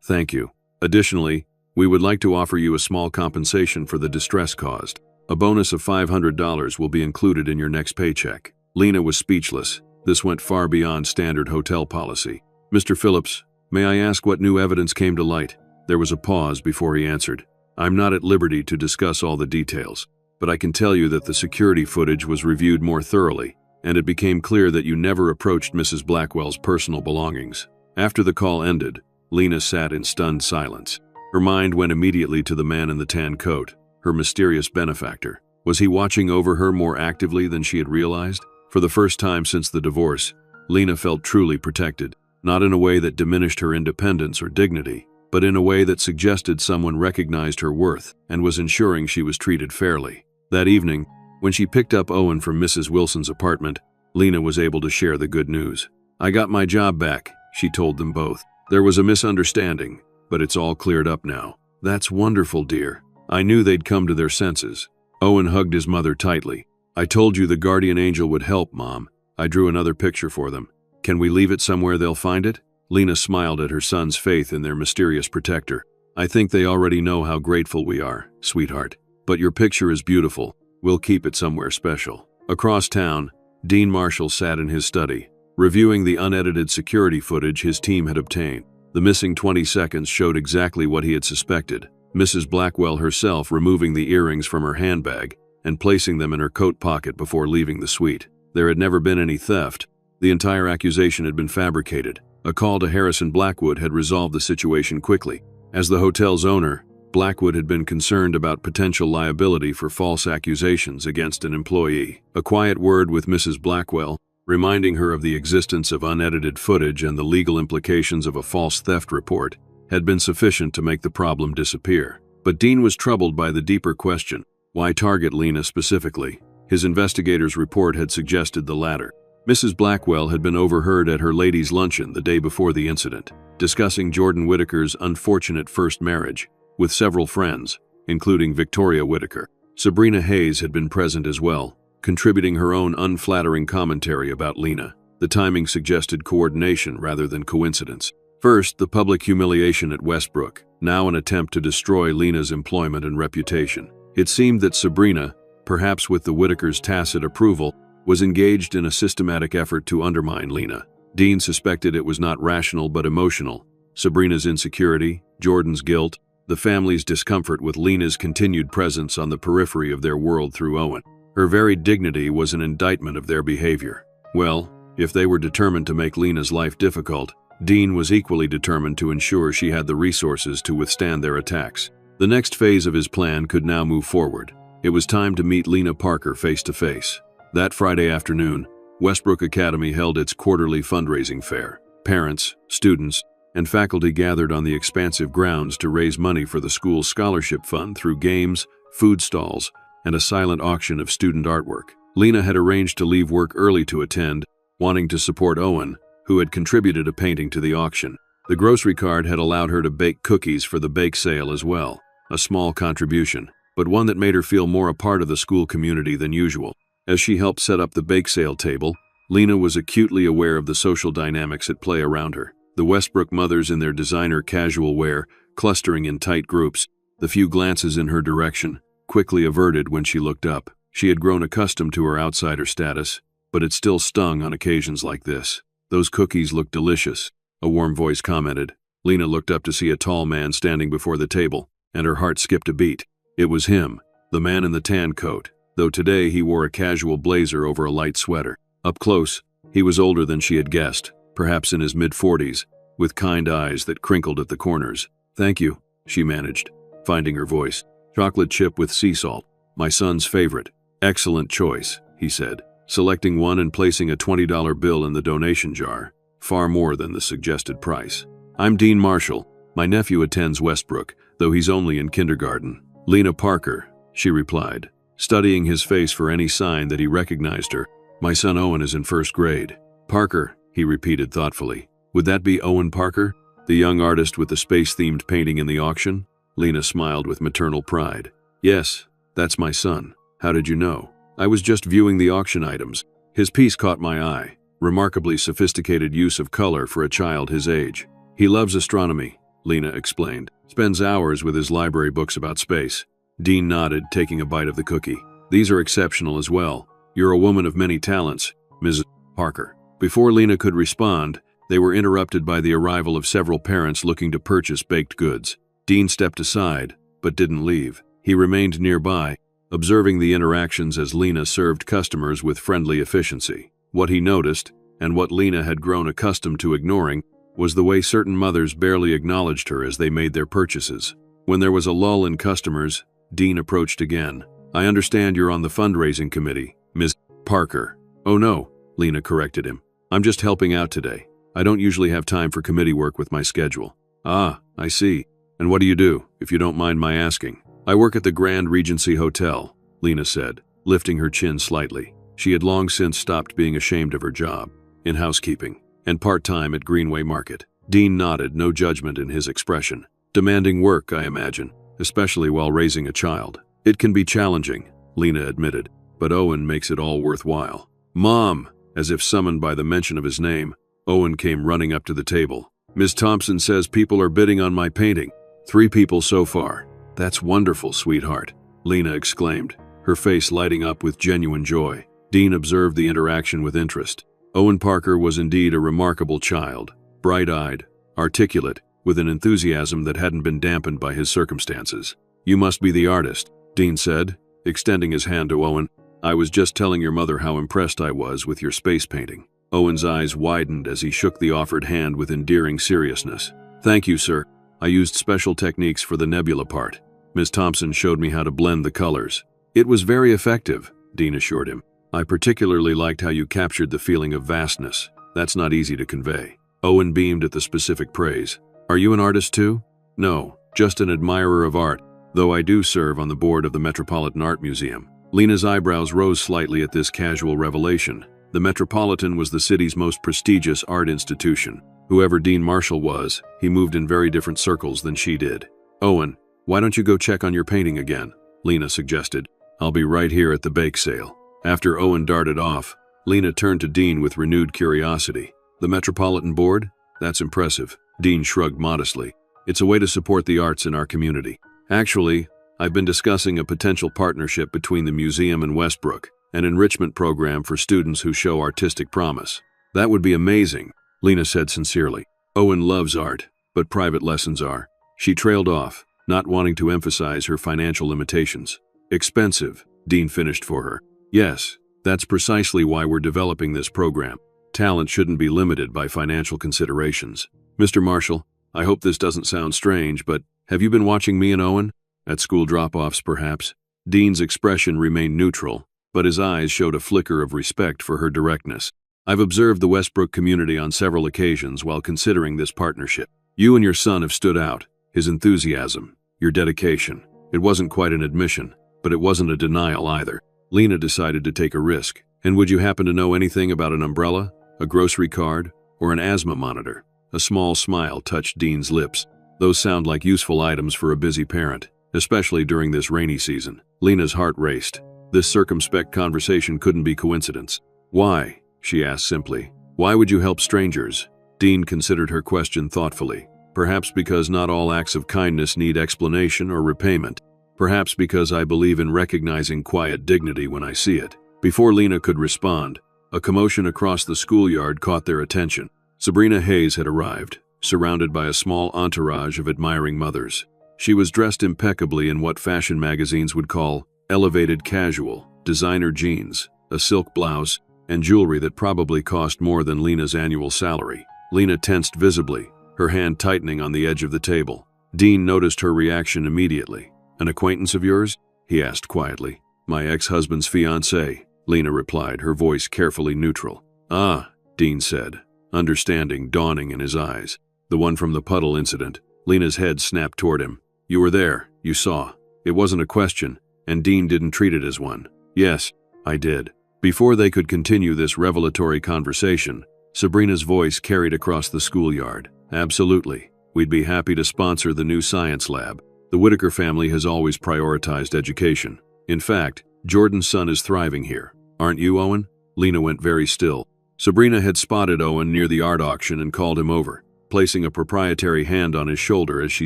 Thank you. Additionally, we would like to offer you a small compensation for the distress caused. A bonus of $500 will be included in your next paycheck. Lena was speechless. This went far beyond standard hotel policy. Mr. Phillips, may I ask what new evidence came to light? There was a pause before he answered. I'm not at liberty to discuss all the details, but I can tell you that the security footage was reviewed more thoroughly, and it became clear that you never approached Mrs. Blackwell's personal belongings. After the call ended, Lena sat in stunned silence. Her mind went immediately to the man in the tan coat, her mysterious benefactor. Was he watching over her more actively than she had realized? For the first time since the divorce, Lena felt truly protected, not in a way that diminished her independence or dignity, but in a way that suggested someone recognized her worth and was ensuring she was treated fairly. That evening, when she picked up Owen from Mrs. Wilson's apartment, Lena was able to share the good news. I got my job back, she told them both. There was a misunderstanding, but it's all cleared up now. That's wonderful, dear. I knew they'd come to their senses. Owen hugged his mother tightly. I told you the guardian angel would help, Mom. I drew another picture for them. Can we leave it somewhere they'll find it? Lena smiled at her son's faith in their mysterious protector. I think they already know how grateful we are, sweetheart. But your picture is beautiful. We'll keep it somewhere special. Across town, Dean Marshall sat in his study, reviewing the unedited security footage his team had obtained. The missing 20 seconds showed exactly what he had suspected. Mrs. Blackwell herself removing the earrings from her handbag and placing them in her coat pocket before leaving the suite. There had never been any theft. The entire accusation had been fabricated. A call to Harrison Blackwood had resolved the situation quickly. As the hotel's owner, Blackwood had been concerned about potential liability for false accusations against an employee. A quiet word with Mrs. Blackwell, reminding her of the existence of unedited footage and the legal implications of a false theft report, had been sufficient to make the problem disappear. But Dean was troubled by the deeper question. Why target Lena specifically? His investigator's report had suggested the latter. Mrs. Blackwell had been overheard at her ladies' luncheon the day before the incident, discussing Jordan Whitaker's unfortunate first marriage, with several friends, including Victoria Whitaker. Sabrina Hayes had been present as well, contributing her own unflattering commentary about Lena. The timing suggested coordination rather than coincidence. First, the public humiliation at Westbrook, now an attempt to destroy Lena's employment and reputation. It seemed that Sabrina, perhaps with the Whitakers' tacit approval, was engaged in a systematic effort to undermine Lena. Dean suspected it was not rational but emotional. Sabrina's insecurity, Jordan's guilt, the family's discomfort with Lena's continued presence on the periphery of their world through Owen. Her very dignity was an indictment of their behavior. Well, if they were determined to make Lena's life difficult, Dean was equally determined to ensure she had the resources to withstand their attacks. The next phase of his plan could now move forward. It was time to meet Lena Parker face to face. That Friday afternoon, Westbrook Academy held its quarterly fundraising fair. Parents, students, and faculty gathered on the expansive grounds to raise money for the school's scholarship fund through games, food stalls, and a silent auction of student artwork. Lena had arranged to leave work early to attend, wanting to support Owen, who had contributed a painting to the auction. The grocery card had allowed her to bake cookies for the bake sale as well, a small contribution, but one that made her feel more a part of the school community than usual. As she helped set up the bake sale table, Lena was acutely aware of the social dynamics at play around her. The Westbrook mothers in their designer casual wear, clustering in tight groups, the few glances in her direction, quickly averted when she looked up. She had grown accustomed to her outsider status, but it still stung on occasions like this. "Those cookies look delicious," a warm voice commented. Lena looked up to see a tall man standing before the table, and her heart skipped a beat. It was him, the man in the tan coat, though today he wore a casual blazer over a light sweater. Up close, he was older than she had guessed, perhaps in his mid-40s, with kind eyes that crinkled at the corners. "Thank you," she managed, finding her voice. "Chocolate chip with sea salt, my son's favorite." "Excellent choice," he said, selecting one and placing a $20 bill in the donation jar, far more than the suggested price. "I'm Dean Marshall. My nephew attends Westbrook, though he's only in kindergarten." "Lena Parker," she replied, studying his face for any sign that he recognized her. "My son Owen is in first grade." "Parker," he repeated thoughtfully. "Would that be Owen Parker, the young artist with the space-themed painting in the auction?" Lena smiled with maternal pride. "Yes, that's my son. How did you know?" "I was just viewing the auction items. His piece caught my eye. Remarkably sophisticated use of color for a child his age." "He loves astronomy," Lena explained. "Spends hours with his library books about space." Dean nodded, taking a bite of the cookie. "These are exceptional as well. You're a woman of many talents, Mrs. Parker." Before Lena could respond, they were interrupted by the arrival of several parents looking to purchase baked goods. Dean stepped aside, but didn't leave. He remained nearby, observing the interactions as Lena served customers with friendly efficiency. What he noticed, and what Lena had grown accustomed to ignoring, was the way certain mothers barely acknowledged her as they made their purchases. When there was a lull in customers, Dean approached again. "I understand you're on the fundraising committee, Ms. Parker." "Oh no," Lena corrected him. "I'm just helping out today. I don't usually have time for committee work with my schedule." "Ah, I see. And what do you do, if you don't mind my asking?" "I work at the Grand Regency Hotel," Lena said, lifting her chin slightly. She had long since stopped being ashamed of her job, in housekeeping, and part-time at Greenway Market. Dean nodded, no judgment in his expression. "Demanding work, I imagine, especially while raising a child." "It can be challenging," Lena admitted, "but Owen makes it all worthwhile." "Mom!" As if summoned by the mention of his name, Owen came running up to the table. "Ms. Thompson says people are bidding on my painting. 3 people so far." "That's wonderful, sweetheart," Lena exclaimed, her face lighting up with genuine joy. Dean observed the interaction with interest. Owen Parker was indeed a remarkable child, bright-eyed, articulate, with an enthusiasm that hadn't been dampened by his circumstances. "You must be the artist," Dean said, extending his hand to Owen. "I was just telling your mother how impressed I was with your space painting." Owen's eyes widened as he shook the offered hand with endearing seriousness. "Thank you, sir. I used special techniques for the nebula part. Ms. Thompson showed me how to blend the colors." "It was very effective," Dean assured him. "I particularly liked how you captured the feeling of vastness. That's not easy to convey." Owen beamed at the specific praise. "Are you an artist too?" "No, just an admirer of art, though I do serve on the board of the Metropolitan Art Museum." Lena's eyebrows rose slightly at this casual revelation. The Metropolitan was the city's most prestigious art institution. Whoever Dean Marshall was, he moved in very different circles than she did. "Owen, why don't you go check on your painting again?" Lena suggested. "I'll be right here at the bake sale." After Owen darted off, Lena turned to Dean with renewed curiosity. "The Metropolitan Board? That's impressive." Dean shrugged modestly. "It's a way to support the arts in our community." "Actually, I've been discussing a potential partnership between the museum and Westbrook, an enrichment program for students who show artistic promise." "That would be amazing," Lena said sincerely. "Owen loves art, but private lessons are." She trailed off, not wanting to emphasize her financial limitations. "Expensive," Dean finished for her. "Yes, that's precisely why we're developing this program. Talent shouldn't be limited by financial considerations." "Mr. Marshall, I hope this doesn't sound strange, but have you been watching me and Owen? At school drop-offs, perhaps?" Dean's expression remained neutral, but his eyes showed a flicker of respect for her directness. "I've observed the Westbrook community on several occasions while considering this partnership. You and your son have stood out. His enthusiasm, your dedication. It wasn't quite an admission, but it wasn't a denial either." Lena decided to take a risk. "And would you happen to know anything about an umbrella, a grocery card, or an asthma monitor?" A small smile touched Dean's lips. "Those sound like useful items for a busy parent, especially during this rainy season." Lena's heart raced. This circumspect conversation couldn't be coincidence. "Why?" she asked simply. Why would you help strangers? Dean considered her question thoughtfully. Perhaps because not all acts of kindness need explanation or repayment. Perhaps because I believe in recognizing quiet dignity when I see it. Before Lena could respond, a commotion across the schoolyard caught their attention. Sabrina Hayes had arrived, surrounded by a small entourage of admiring mothers. She was dressed impeccably in what fashion magazines would call elevated casual, designer jeans, a silk blouse, and jewelry that probably cost more than Lena's annual salary. Lena tensed visibly, her hand tightening on the edge of the table. Dean noticed her reaction immediately. An acquaintance of yours? He asked quietly. My ex-husband's fiancée, Lena replied, her voice carefully neutral. Ah, Dean said, understanding dawning in his eyes. The one from the puddle incident. Lena's head snapped toward him. You were there, you saw. It wasn't a question, and Dean didn't treat it as one. Yes, I did. Before they could continue this revelatory conversation, Sabrina's voice carried across the schoolyard. Absolutely. We'd be happy to sponsor the new science lab. The Whitaker family has always prioritized education. In fact, Jordan's son is thriving here. Aren't you, Owen? Lena went very still. Sabrina had spotted Owen near the art auction and called him over, placing a proprietary hand on his shoulder as she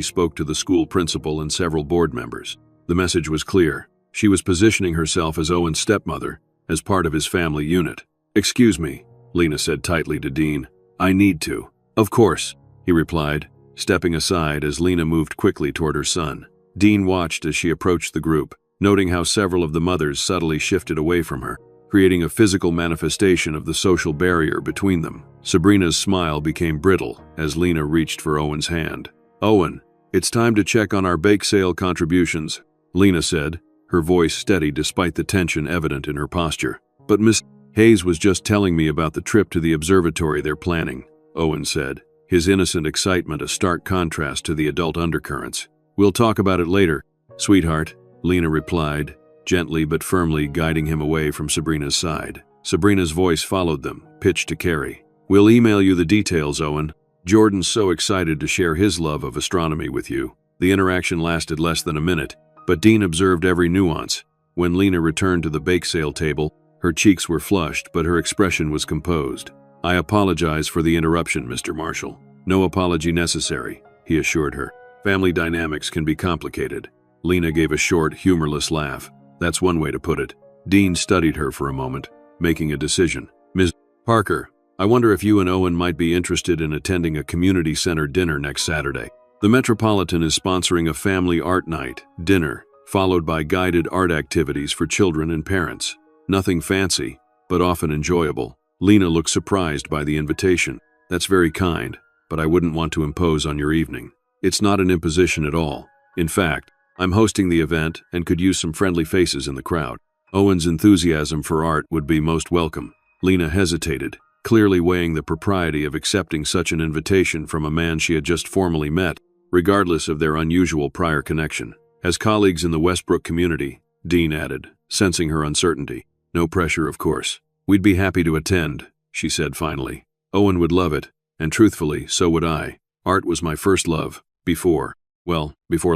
spoke to the school principal and several board members. The message was clear. She was positioning herself as Owen's stepmother, as part of his family unit. Excuse me, Lena said tightly to Dean. I need to. Of course, he replied, stepping aside as Lena moved quickly toward her son. Dean watched as she approached the group, noting how several of the mothers subtly shifted away from her, creating a physical manifestation of the social barrier between them. Sabrina's smile became brittle as Lena reached for Owen's hand. Owen, it's time to check on our bake sale contributions, Lena said, her voice steady despite the tension evident in her posture. But Miss Hayes was just telling me about the trip to the observatory they're planning, Owen said, his innocent excitement a stark contrast to the adult undercurrents. We'll talk about it later, sweetheart, Lena replied, gently but firmly guiding him away from Sabrina's side. Sabrina's voice followed them, pitched to Carrie. We'll email you the details, Owen. Jordan's so excited to share his love of astronomy with you. The interaction lasted less than a minute, but Dean observed every nuance. When Lena returned to the bake sale table, her cheeks were flushed, but her expression was composed. I apologize for the interruption, Mr. Marshall. No apology necessary, he assured her. Family dynamics can be complicated. Lena gave a short, humorless laugh. That's one way to put it. Dean studied her for a moment, making a decision. Ms. Parker, I wonder if you and Owen might be interested in attending a community center dinner next Saturday. The Metropolitan is sponsoring a family art night, dinner, followed by guided art activities for children and parents. Nothing fancy, but often enjoyable. Lena looked surprised by the invitation. That's very kind, but I wouldn't want to impose on your evening. It's not an imposition at all. In fact, I'm hosting the event and could use some friendly faces in the crowd. Owen's enthusiasm for art would be most welcome. Lena hesitated, clearly weighing the propriety of accepting such an invitation from a man she had just formally met, regardless of their unusual prior connection. As colleagues in the Westbrook community, Dean added, sensing her uncertainty. No pressure, of course. We'd be happy to attend, she said finally. Owen would love it, and truthfully, so would I. Art was my first love, before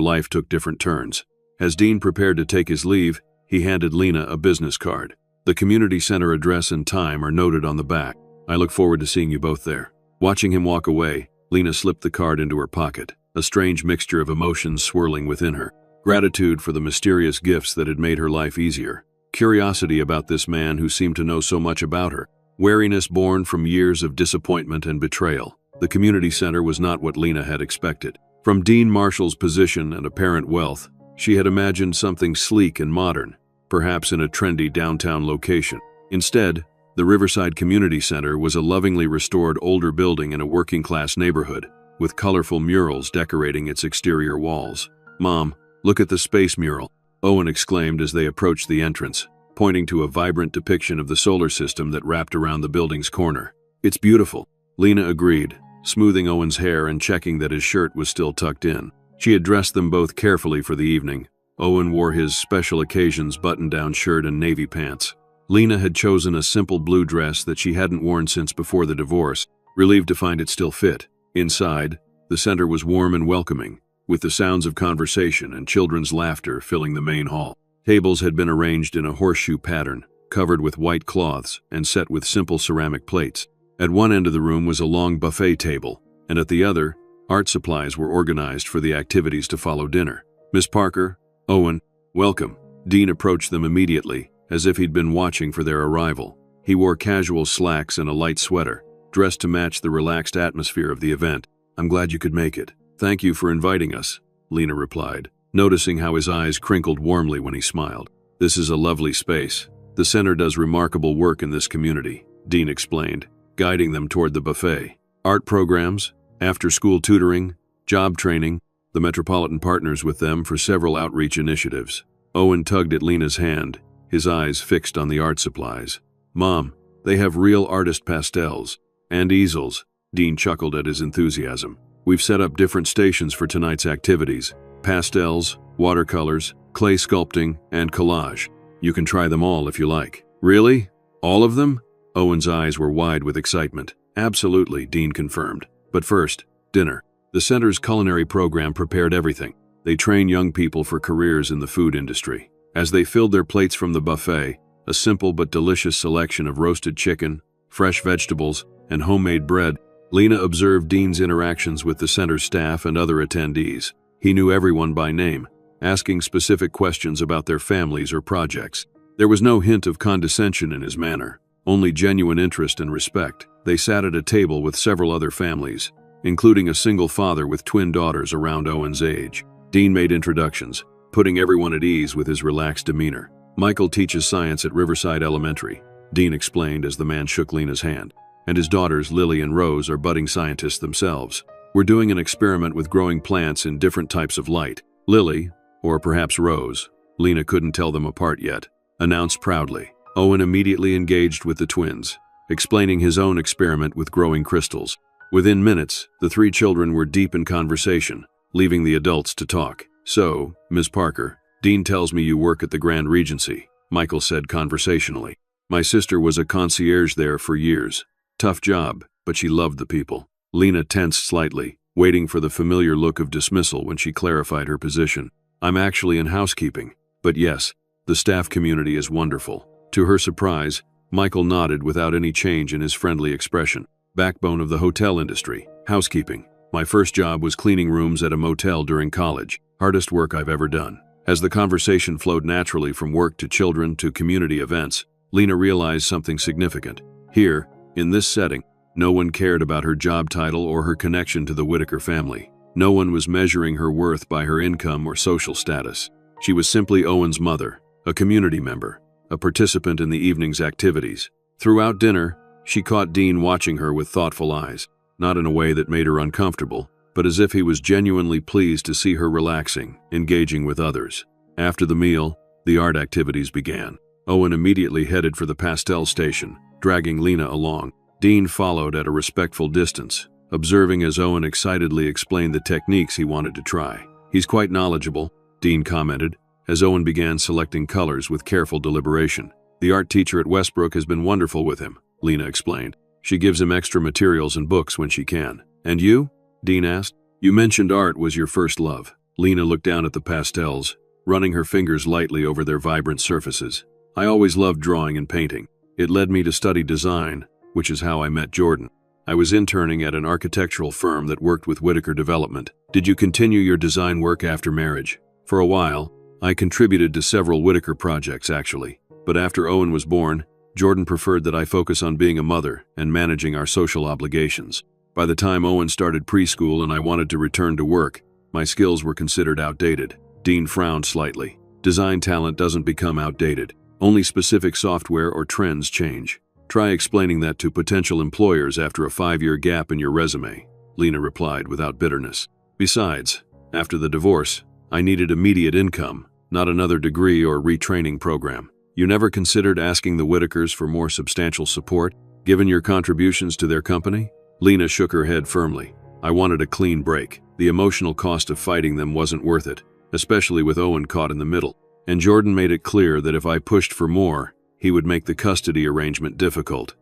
life took different turns. As Dean prepared to take his leave, he handed Lena a business card. The community center address and time are noted on the back. I look forward to seeing you both there. Watching him walk away, Lena slipped the card into her pocket, a strange mixture of emotions swirling within her. Gratitude for the mysterious gifts that had made her life easier. Curiosity about this man who seemed to know so much about her. Wariness born from years of disappointment and betrayal. The community center was not what Lena had expected. From Dean Marshall's position and apparent wealth, she had imagined something sleek and modern, perhaps in a trendy downtown location. Instead, the Riverside Community Center was a lovingly restored older building in a working-class neighborhood, with colorful murals decorating its exterior walls. Mom, look at the space mural, Owen exclaimed as they approached the entrance, pointing to a vibrant depiction of the solar system that wrapped around the building's corner. It's beautiful, Lena agreed, smoothing Owen's hair and checking that his shirt was still tucked in. She had dressed them both carefully for the evening. Owen wore his special occasions button-down shirt and navy pants. Lena had chosen a simple blue dress that she hadn't worn since before the divorce, relieved to find it still fit. Inside, the center was warm and welcoming, with the sounds of conversation and children's laughter filling the main hall. Tables had been arranged in a horseshoe pattern, covered with white cloths and set with simple ceramic plates. At one end of the room was a long buffet table, and at the other, art supplies were organized for the activities to follow dinner. Miss Parker, Owen, welcome. Dean approached them immediately, as if he'd been watching for their arrival. He wore casual slacks and a light sweater, dressed to match the relaxed atmosphere of the event. I'm glad you could make it. Thank you for inviting us, Lena replied, noticing how his eyes crinkled warmly when he smiled. This is a lovely space. The center does remarkable work in this community, Dean explained, guiding them toward the buffet. Art programs, after-school tutoring, job training, the Metropolitan partners with them for several outreach initiatives. Owen tugged at Lena's hand, his eyes fixed on the art supplies. Mom, they have real artist pastels and easels. Dean chuckled at his enthusiasm. We've set up different stations for tonight's activities: pastels, watercolors, clay sculpting, and collage. You can try them all if you like. Really? All of them? Owen's eyes were wide with excitement. Absolutely, Dean confirmed. But first, dinner. The center's culinary program prepared everything. They train young people for careers in the food industry. As they filled their plates from the buffet, a simple but delicious selection of roasted chicken, fresh vegetables, and homemade bread, Lena observed Dean's interactions with the center's staff and other attendees. He knew everyone by name, asking specific questions about their families or projects. There was no hint of condescension in his manner, only genuine interest and respect. They sat at a table with several other families, including a single father with twin daughters around Owen's age. Dean made introductions, putting everyone at ease with his relaxed demeanor. Michael teaches science at Riverside Elementary, Dean explained as the man shook Lena's hand. And his daughters, Lily and Rose, are budding scientists themselves. We're doing an experiment with growing plants in different types of light. Lily, or perhaps Rose, Lena couldn't tell them apart yet, announced proudly. Owen immediately engaged with the twins, explaining his own experiment with growing crystals. Within minutes, the three children were deep in conversation, leaving the adults to talk. So, Ms. Parker, Dean tells me you work at the Grand Regency, Michael said conversationally. My sister was a concierge there for years. Tough job, but she loved the people. Lena tensed slightly, waiting for the familiar look of dismissal when she clarified her position. I'm actually in housekeeping, but yes, the staff community is wonderful. To her surprise, Michael nodded without any change in his friendly expression. Backbone of the hotel industry, housekeeping. My first job was cleaning rooms at a motel during college. Hardest work I've ever done. As the conversation flowed naturally from work to children to community events, Lena realized something significant. Here, in this setting, no one cared about her job title or her connection to the Whitaker family. No one was measuring her worth by her income or social status. She was simply Owen's mother, a community member, a participant in the evening's activities. Throughout dinner, she caught Dean watching her with thoughtful eyes, not in a way that made her uncomfortable, but as if he was genuinely pleased to see her relaxing, engaging with others. After the meal, the art activities began. Owen immediately headed for the pastel station, dragging Lena along. Dean followed at a respectful distance, observing as Owen excitedly explained the techniques he wanted to try. He's quite knowledgeable, Dean commented, as Owen began selecting colors with careful deliberation. The art teacher at Westbrook has been wonderful with him, Lena explained. She gives him extra materials and books when she can. And you? Dean asked. You mentioned art was your first love. Lena looked down at the pastels, running her fingers lightly over their vibrant surfaces. I always loved drawing and painting. It led me to study design, which is how I met Jordan. I was interning at an architectural firm that worked with Whitaker Development. Did you continue your design work after marriage? For a while, I contributed to several Whitaker projects actually, but after Owen was born, Jordan preferred that I focus on being a mother and managing our social obligations. By the time Owen started preschool and I wanted to return to work, my skills were considered outdated. Dean frowned slightly. Design talent doesn't become outdated. Only specific software or trends change. Try explaining that to potential employers after a 5-year gap in your resume, Lena replied without bitterness. Besides, after the divorce, I needed immediate income, not another degree or retraining program. You never considered asking the Whitakers for more substantial support, given your contributions to their company? Lena shook her head firmly. I wanted a clean break. The emotional cost of fighting them wasn't worth it, especially with Owen caught in the middle. And Jordan made it clear that if I pushed for more, he would make the custody arrangement difficult.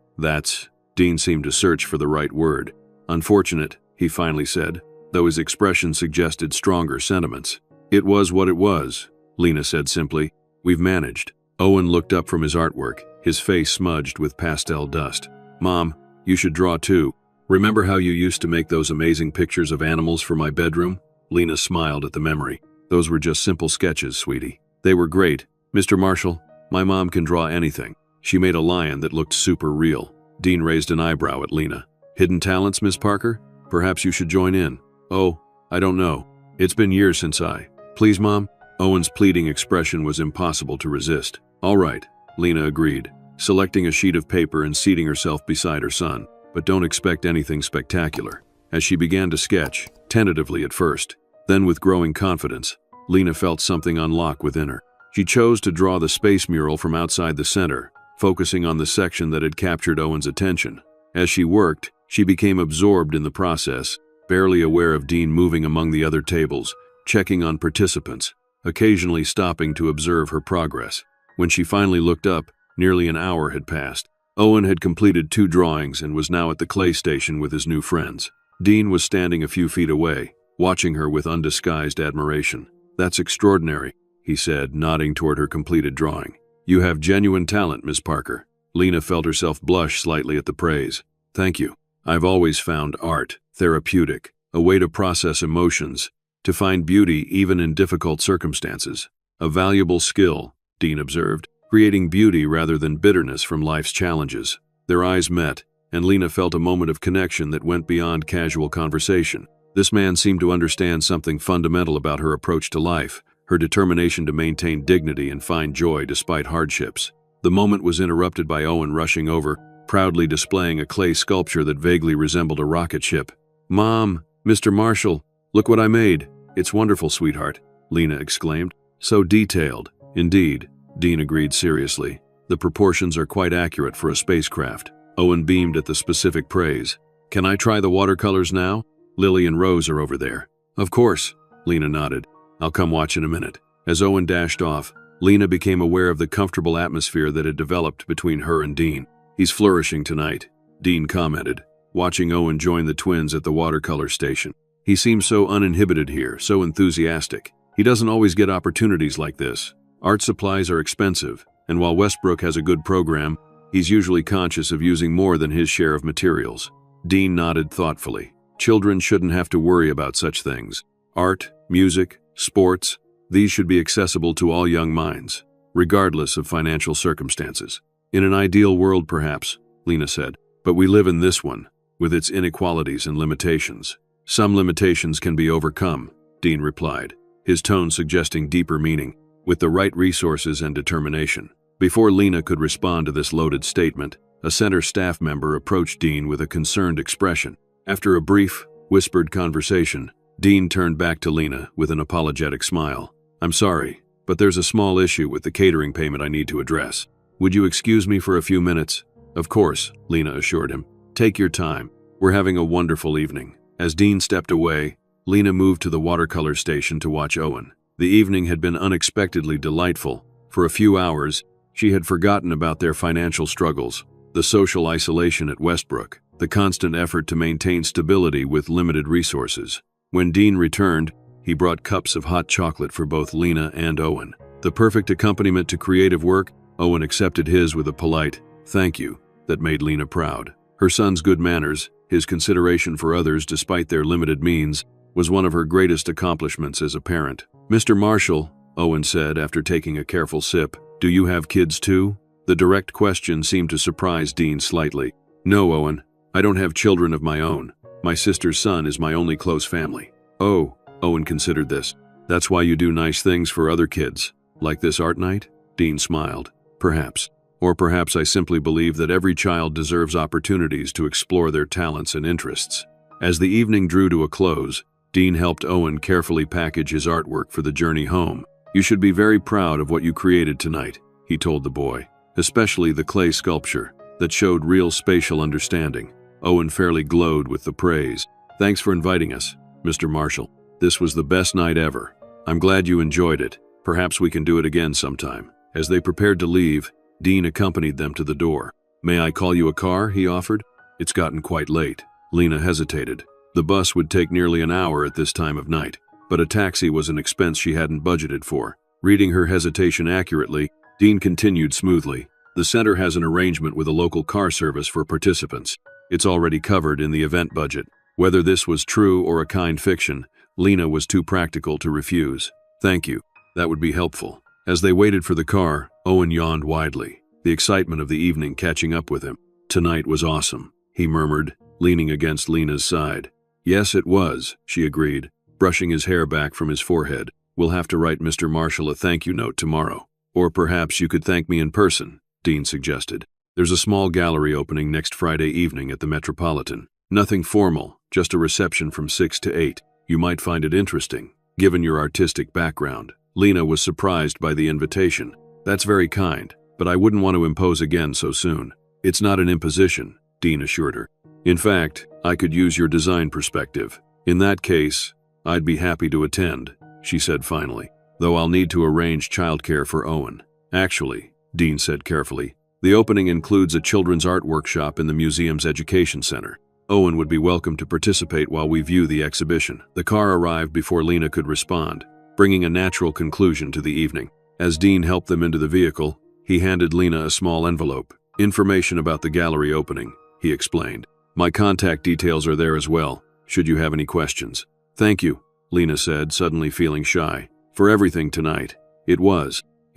Dean seemed to search for the right word. Unfortunate, he finally said, though his expression suggested stronger sentiments. It was what it was, Lena said simply. We've managed. Owen looked up from his artwork, his face smudged with pastel dust. "Mom, you should draw too. Remember how you used to make those amazing pictures of animals for my bedroom?" Lena smiled at the memory. "Those were just simple sketches, sweetie. They were great. Mr. Marshall, my mom can draw anything." She made a lion that looked super real. Dean raised an eyebrow at Lena. "Hidden talents, Miss Parker? Perhaps you should join in." "Oh, I don't know. It's been years since I—" "Please, Mom?" Owen's pleading expression was impossible to resist. "All right," Lena agreed, selecting a sheet of paper and seating herself beside her son. "But don't expect anything spectacular." As she began to sketch, tentatively at first, then with growing confidence, Lena felt something unlock within her. She chose to draw the space mural from outside the center, focusing on the section that had captured Owen's attention. As she worked, she became absorbed in the process, barely aware of Dean moving among the other tables, checking on participants, occasionally stopping to observe her progress. When she finally looked up, nearly an hour had passed. Owen had completed 2 drawings and was now at the clay station with his new friends. Dean was standing a few feet away, watching her with undisguised admiration. "That's extraordinary," he said, nodding toward her completed drawing. "You have genuine talent, Miss Parker." Lena felt herself blush slightly at the praise. "Thank you. I've always found art therapeutic, a way to process emotions, to find beauty even in difficult circumstances. A valuable skill," Dean observed, "creating beauty rather than bitterness from life's challenges." Their eyes met, and Lena felt a moment of connection that went beyond casual conversation. This man seemed to understand something fundamental about her approach to life, her determination to maintain dignity and find joy despite hardships. The moment was interrupted by Owen rushing over, proudly displaying a clay sculpture that vaguely resembled a rocket ship. "Mom, Mr. Marshall, look what I made." "It's wonderful, sweetheart," Lena exclaimed. "So detailed." "Indeed," Dean agreed seriously. "The proportions are quite accurate for a spacecraft." Owen beamed at the specific praise. "Can I try the watercolors now? Lily and Rose are over there." "Of course," Lena nodded. "I'll come watch in a minute." As Owen dashed off, Lena became aware of the comfortable atmosphere that had developed between her and Dean. "He's flourishing tonight," Dean commented, watching Owen join the twins at the watercolor station. "He seems so uninhibited here, so enthusiastic. He doesn't always get opportunities like this. Art supplies are expensive, and while Westbrook has a good program, he's usually conscious of using more than his share of materials." Dean nodded thoughtfully. "Children shouldn't have to worry about such things. Art, music, sports, these should be accessible to all young minds, regardless of financial circumstances." "In an ideal world, perhaps," Lena said, "but we live in this one, with its inequalities and limitations." "Some limitations can be overcome," Dean replied, his tone suggesting deeper meaning, "with the right resources and determination." Before Lena could respond to this loaded statement, a center staff member approached Dean with a concerned expression. After a brief, whispered conversation, Dean turned back to Lena with an apologetic smile. "I'm sorry, but there's a small issue with the catering payment I need to address. Would you excuse me for a few minutes?" "Of course," Lena assured him. "Take your time. We're having a wonderful evening." As Dean stepped away, Lena moved to the watercolor station to watch Owen. The evening had been unexpectedly delightful. For a few hours, she had forgotten about their financial struggles, the social isolation at Westbrook, the constant effort to maintain stability with limited resources. When Dean returned, he brought cups of hot chocolate for both Lena and Owen. The perfect accompaniment to creative work, Owen accepted his with a polite, "Thank you," that made Lena proud. Her son's good manners, his consideration for others despite their limited means, was one of her greatest accomplishments as a parent. "Mr. Marshall," Owen said after taking a careful sip, "do you have kids too?" The direct question seemed to surprise Dean slightly. "No, Owen, I don't have children of my own. My sister's son is my only close family." "Oh," Owen considered this. "That's why you do nice things for other kids, like this art night?" Dean smiled. "Perhaps. Or perhaps I simply believe that every child deserves opportunities to explore their talents and interests." As the evening drew to a close, Dean helped Owen carefully package his artwork for the journey home. "You should be very proud of what you created tonight," he told the boy, "especially the clay sculpture that showed real spatial understanding." Owen fairly glowed with the praise. "Thanks for inviting us, Mr. Marshall. This was the best night ever. I'm glad you enjoyed it. Perhaps we can do it again sometime." As they prepared to leave, Dean accompanied them to the door. "May I call you a car?" he offered. "It's gotten quite late." Lena hesitated. The bus would take nearly an hour at this time of night, but a taxi was an expense she hadn't budgeted for. Reading her hesitation accurately, Dean continued smoothly. The center has an arrangement with a local car service for participants. It's already covered in the event budget. Whether this was true or a kind fiction, Lena was too practical to refuse. Thank you. That would be helpful. As they waited for the car, Owen yawned widely, the excitement of the evening catching up with him. Tonight was awesome, he murmured, leaning against Lena's side. Yes, it was, she agreed, brushing his hair back from his forehead. We'll have to write Mr. Marshall a thank you note tomorrow. Or perhaps you could thank me in person, Dean suggested. There's a small gallery opening next Friday evening at the Metropolitan. Nothing formal, just a reception from 6 to 8. You might find it interesting, given your artistic background. Lena was surprised by the invitation. That's very kind, but I wouldn't want to impose again so soon. It's not an imposition, Dean assured her. In fact, I could use your design perspective. In that case, I'd be happy to attend, she said finally, though I'll need to arrange childcare for Owen. Actually, Dean said carefully, the opening includes a children's art workshop in the museum's education center. Owen would be welcome to participate while we view the exhibition. The car arrived before Lena could respond, bringing a natural conclusion to the evening. As Dean helped them into the vehicle, he handed Lena a small envelope. Information about the gallery opening, he explained. My contact details are there as well, should you have any questions. Thank you, Lena said, suddenly feeling shy. For everything tonight. It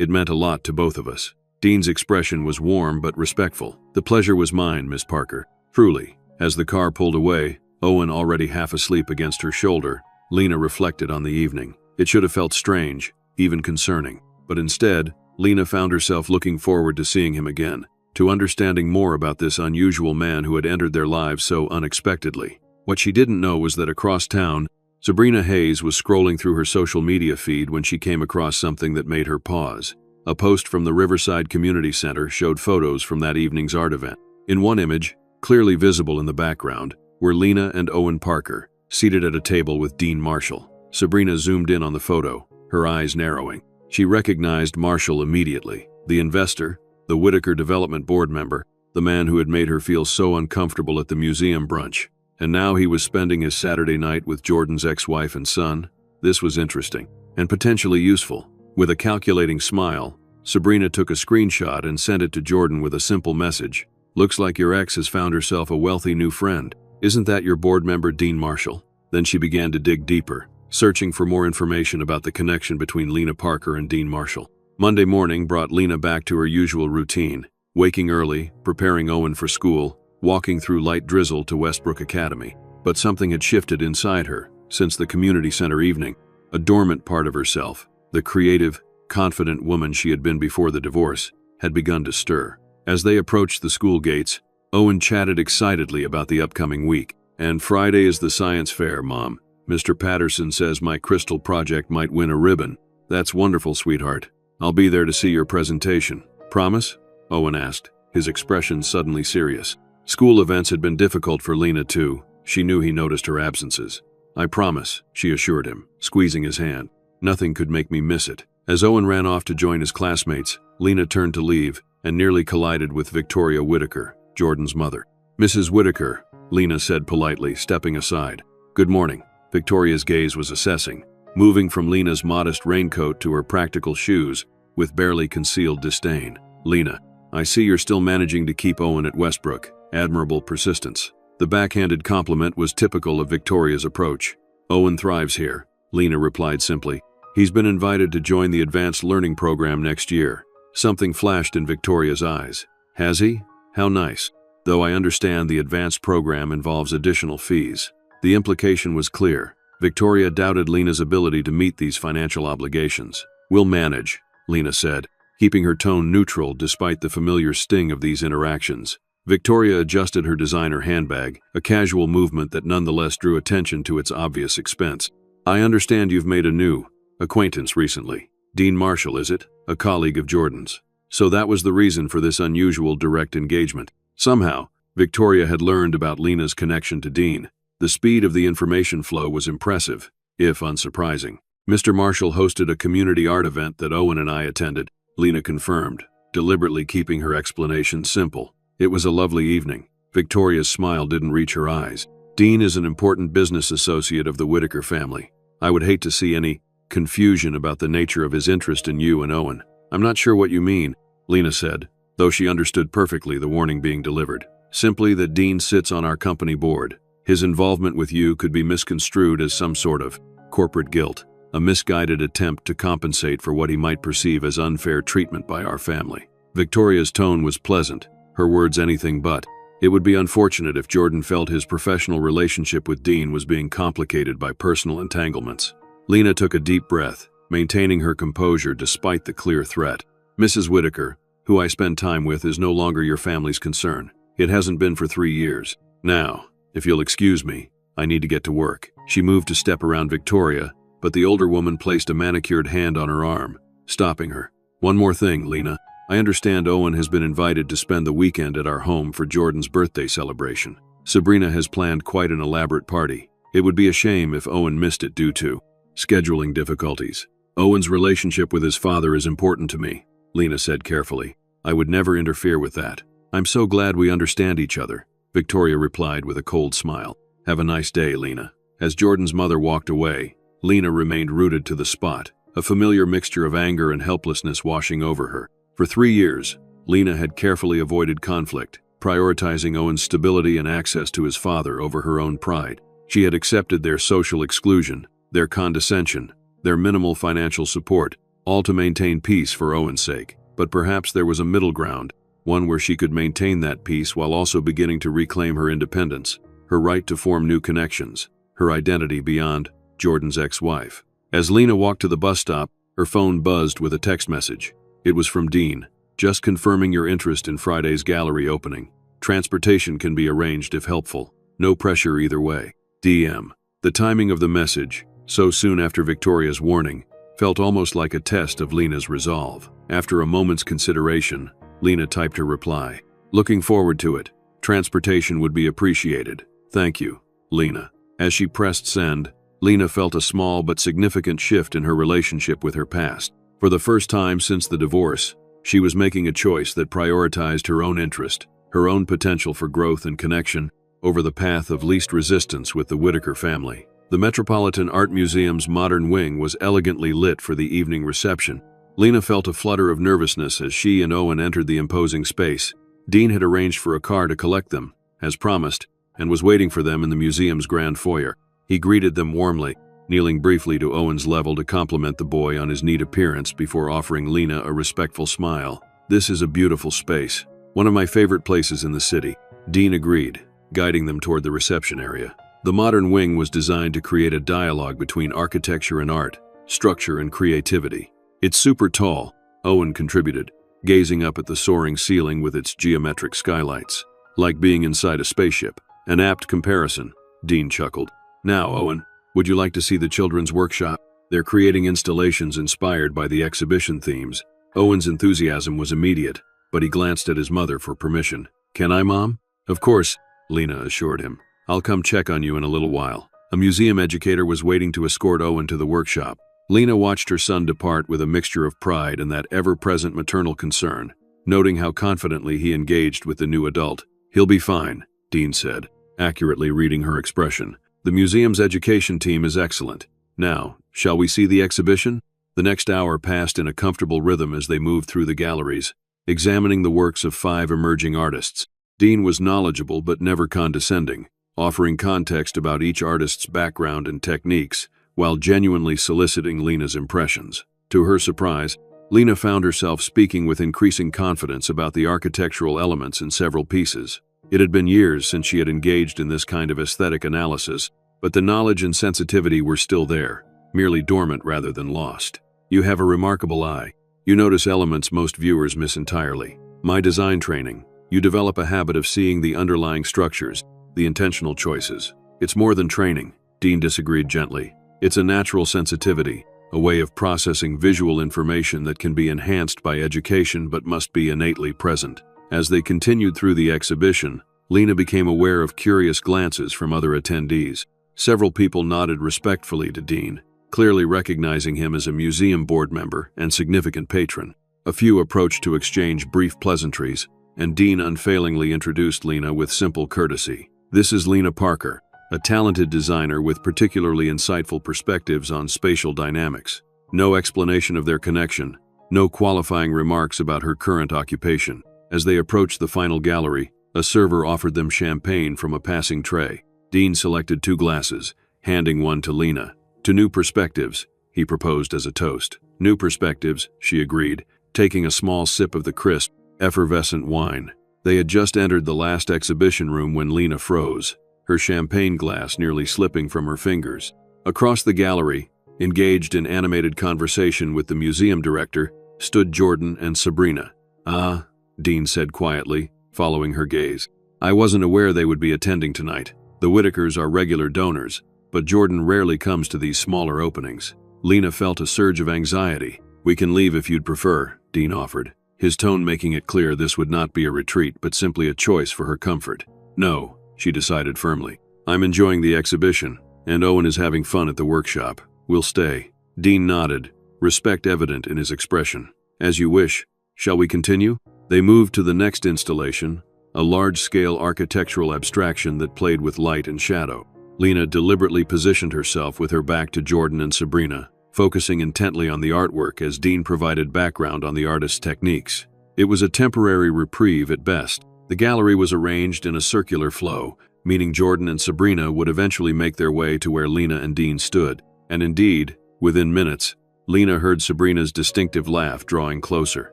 meant a lot to both of us. Dean's expression was warm but respectful. The pleasure was mine, Miss Parker. Truly. As the car pulled away, Owen already half asleep against her shoulder, Lena reflected on the evening. It should have felt strange, even concerning. But instead, Lena found herself looking forward to seeing him again, to understanding more about this unusual man who had entered their lives so unexpectedly. What she didn't know was that across town, Sabrina Hayes was scrolling through her social media feed when she came across something that made her pause. A post from the Riverside Community Center showed photos from that evening's art event. In one image, clearly visible in the background, were Lena and Owen Parker, seated at a table with Dean Marshall. Sabrina zoomed in on the photo, her eyes narrowing. She recognized Marshall immediately, the investor, the Whitaker Development Board member, the man who had made her feel so uncomfortable at the museum brunch. And now he was spending his Saturday night with Jordan's ex-wife and son. This was interesting, and potentially useful. With a calculating smile, Sabrina took a screenshot and sent it to Jordan with a simple message. Looks like your ex has found herself a wealthy new friend. Isn't that your board member, Dean Marshall? Then she began to dig deeper, searching for more information about the connection between Lena Parker and Dean Marshall. Monday morning brought Lena back to her usual routine, waking early, preparing Owen for school, walking through light drizzle to Westbrook Academy. But something had shifted inside her since the community center evening. A dormant part of herself, the creative, confident woman she had been before the divorce, had begun to stir. As they approached the school gates, Owen chatted excitedly about the upcoming week. And Friday is the science fair, Mom. Mr. Patterson says my crystal project might win a ribbon. That's wonderful, sweetheart. I'll be there to see your presentation. Promise? Owen asked, his expression suddenly serious. School events had been difficult for Lena too. She knew he noticed her absences. I promise, she assured him, squeezing his hand. Nothing could make me miss it. As Owen ran off to join his classmates, Lena turned to leave and nearly collided with Victoria Whitaker, Jordan's mother. Mrs. Whitaker, Lena said politely, stepping aside. Good morning. Victoria's gaze was assessing, moving from Lena's modest raincoat to her practical shoes with barely concealed disdain. Lena, I see you're still managing to keep Owen at Westbrook. Admirable persistence. The backhanded compliment was typical of Victoria's approach. Owen thrives here, Lena replied simply. He's been invited to join the advanced learning program next year. Something flashed in Victoria's eyes. Has he? How nice. Though I understand the advanced program involves additional fees. The implication was clear. Victoria doubted Lena's ability to meet these financial obligations. We'll manage, Lena said, keeping her tone neutral despite the familiar sting of these interactions. Victoria adjusted her designer handbag, a casual movement that nonetheless drew attention to its obvious expense. I understand you've made a new acquaintance recently. Dean Marshall, is it? A colleague of Jordan's. So that was the reason for this unusual direct engagement. Somehow, Victoria had learned about Lena's connection to Dean. The speed of the information flow was impressive, if unsurprising. Mr. Marshall hosted a community art event that Owen and I attended, Lena confirmed, deliberately keeping her explanation simple. It was a lovely evening. Victoria's smile didn't reach her eyes. Dean is an important business associate of the Whitaker family. I would hate to see any confusion about the nature of his interest in you and Owen. I'm not sure what you mean, Lena said, though she understood perfectly the warning being delivered. Simply that Dean sits on our company board. His involvement with you could be misconstrued as some sort of corporate guilt, a misguided attempt to compensate for what he might perceive as unfair treatment by our family. Victoria's tone was pleasant, her words anything but. It would be unfortunate if Jordan felt his professional relationship with Dean was being complicated by personal entanglements. Lena took a deep breath, maintaining her composure despite the clear threat. Mrs. Whitaker, who I spend time with, is no longer your family's concern. It hasn't been for 3 years. Now, if you'll excuse me, I need to get to work. She moved to step around Victoria, but the older woman placed a manicured hand on her arm, stopping her. One more thing, Lena. I understand Owen has been invited to spend the weekend at our home for Jordan's birthday celebration. Sabrina has planned quite an elaborate party. It would be a shame if Owen missed it due to scheduling difficulties. Owen's relationship with his father is important to me, Lena said carefully. I would never interfere with that. I'm so glad we understand each other, Victoria replied with a cold smile. Have a nice day, Lena. As Jordan's mother walked away, Lena remained rooted to the spot, a familiar mixture of anger and helplessness washing over her. For 3 years, Lena had carefully avoided conflict, prioritizing Owen's stability and access to his father over her own pride. She had accepted their social exclusion, their condescension, their minimal financial support, all to maintain peace for Owen's sake. But perhaps there was a middle ground, one where she could maintain that peace while also beginning to reclaim her independence, her right to form new connections, her identity beyond Jordan's ex-wife. As Lena walked to the bus stop, her phone buzzed with a text message. It was from Dean. Just confirming your interest in Friday's gallery opening. Transportation can be arranged if helpful. No pressure either way. DM. The timing of the message, so soon after Victoria's warning, felt almost like a test of Lena's resolve. After a moment's consideration, Lena typed her reply. Looking forward to it. Transportation would be appreciated. Thank you, Lena. As she pressed send, Lena felt a small but significant shift in her relationship with her past. For the first time since the divorce, she was making a choice that prioritized her own interest, her own potential for growth and connection, over the path of least resistance with the Whitaker family. The Metropolitan Art Museum's modern wing was elegantly lit for the evening reception. Lena felt a flutter of nervousness as she and Owen entered the imposing space. Dean had arranged for a car to collect them, as promised, and was waiting for them in the museum's grand foyer. He greeted them warmly, kneeling briefly to Owen's level to compliment the boy on his neat appearance before offering Lena a respectful smile. This is a beautiful space. One of my favorite places in the city, Dean agreed, guiding them toward the reception area. The modern wing was designed to create a dialogue between architecture and art, structure and creativity. It's super tall, Owen contributed, gazing up at the soaring ceiling with its geometric skylights. Like being inside a spaceship. An apt comparison, Dean chuckled. Now, Owen, would you like to see the children's workshop? They're creating installations inspired by the exhibition themes. Owen's enthusiasm was immediate, but he glanced at his mother for permission. Can I, Mom? Of course, Lena assured him. I'll come check on you in a little while. A museum educator was waiting to escort Owen to the workshop. Lena watched her son depart with a mixture of pride and that ever-present maternal concern, noting how confidently he engaged with the new adult. He'll be fine, Dean said, accurately reading her expression. The museum's education team is excellent. Now, shall we see the exhibition? The next hour passed in a comfortable rhythm as they moved through the galleries, examining the works of 5 emerging artists. Dean was knowledgeable but never condescending, offering context about each artist's background and techniques, while genuinely soliciting Lena's impressions. To her surprise, Lena found herself speaking with increasing confidence about the architectural elements in several pieces. It had been years since she had engaged in this kind of aesthetic analysis, but the knowledge and sensitivity were still there, merely dormant rather than lost. You have a remarkable eye. You notice elements most viewers miss entirely. My design training, you develop a habit of seeing the underlying structures, the intentional choices. It's more than training, Dean disagreed gently. It's a natural sensitivity, a way of processing visual information that can be enhanced by education but must be innately present. As they continued through the exhibition, Lena became aware of curious glances from other attendees. Several people nodded respectfully to Dean, clearly recognizing him as a museum board member and significant patron. A few approached to exchange brief pleasantries, and Dean unfailingly introduced Lena with simple courtesy. This is Lena Parker, a talented designer with particularly insightful perspectives on spatial dynamics. No explanation of their connection, No qualifying remarks about her current occupation. As they approached the final gallery, a server offered them champagne from a passing tray. Dean selected 2 glasses, handing one to Lena. "To new perspectives," he proposed as a toast. "New perspectives," she agreed, taking a small sip of the crisp, effervescent wine. They had just entered the last exhibition room when Lena froze, her champagne glass nearly slipping from her fingers. Across the gallery, engaged in animated conversation with the museum director, stood Jordan and Sabrina. "Ah," Dean said quietly, following her gaze. "I wasn't aware they would be attending tonight. The Whitakers are regular donors, but Jordan rarely comes to these smaller openings." Lena felt a surge of anxiety. "We can leave if you'd prefer," Dean offered, his tone making it clear this would not be a retreat but simply a choice for her comfort. "No," she decided firmly. "I'm enjoying the exhibition, and Owen is having fun at the workshop. We'll stay." Dean nodded, respect evident in his expression. "As you wish. Shall we continue?" They moved to the next installation, a large-scale architectural abstraction that played with light and shadow. Lena deliberately positioned herself with her back to Jordan and Sabrina, focusing intently on the artwork as Dean provided background on the artist's techniques. It was a temporary reprieve at best. The gallery was arranged in a circular flow, meaning Jordan and Sabrina would eventually make their way to where Lena and Dean stood. And indeed, within minutes, Lena heard Sabrina's distinctive laugh drawing closer.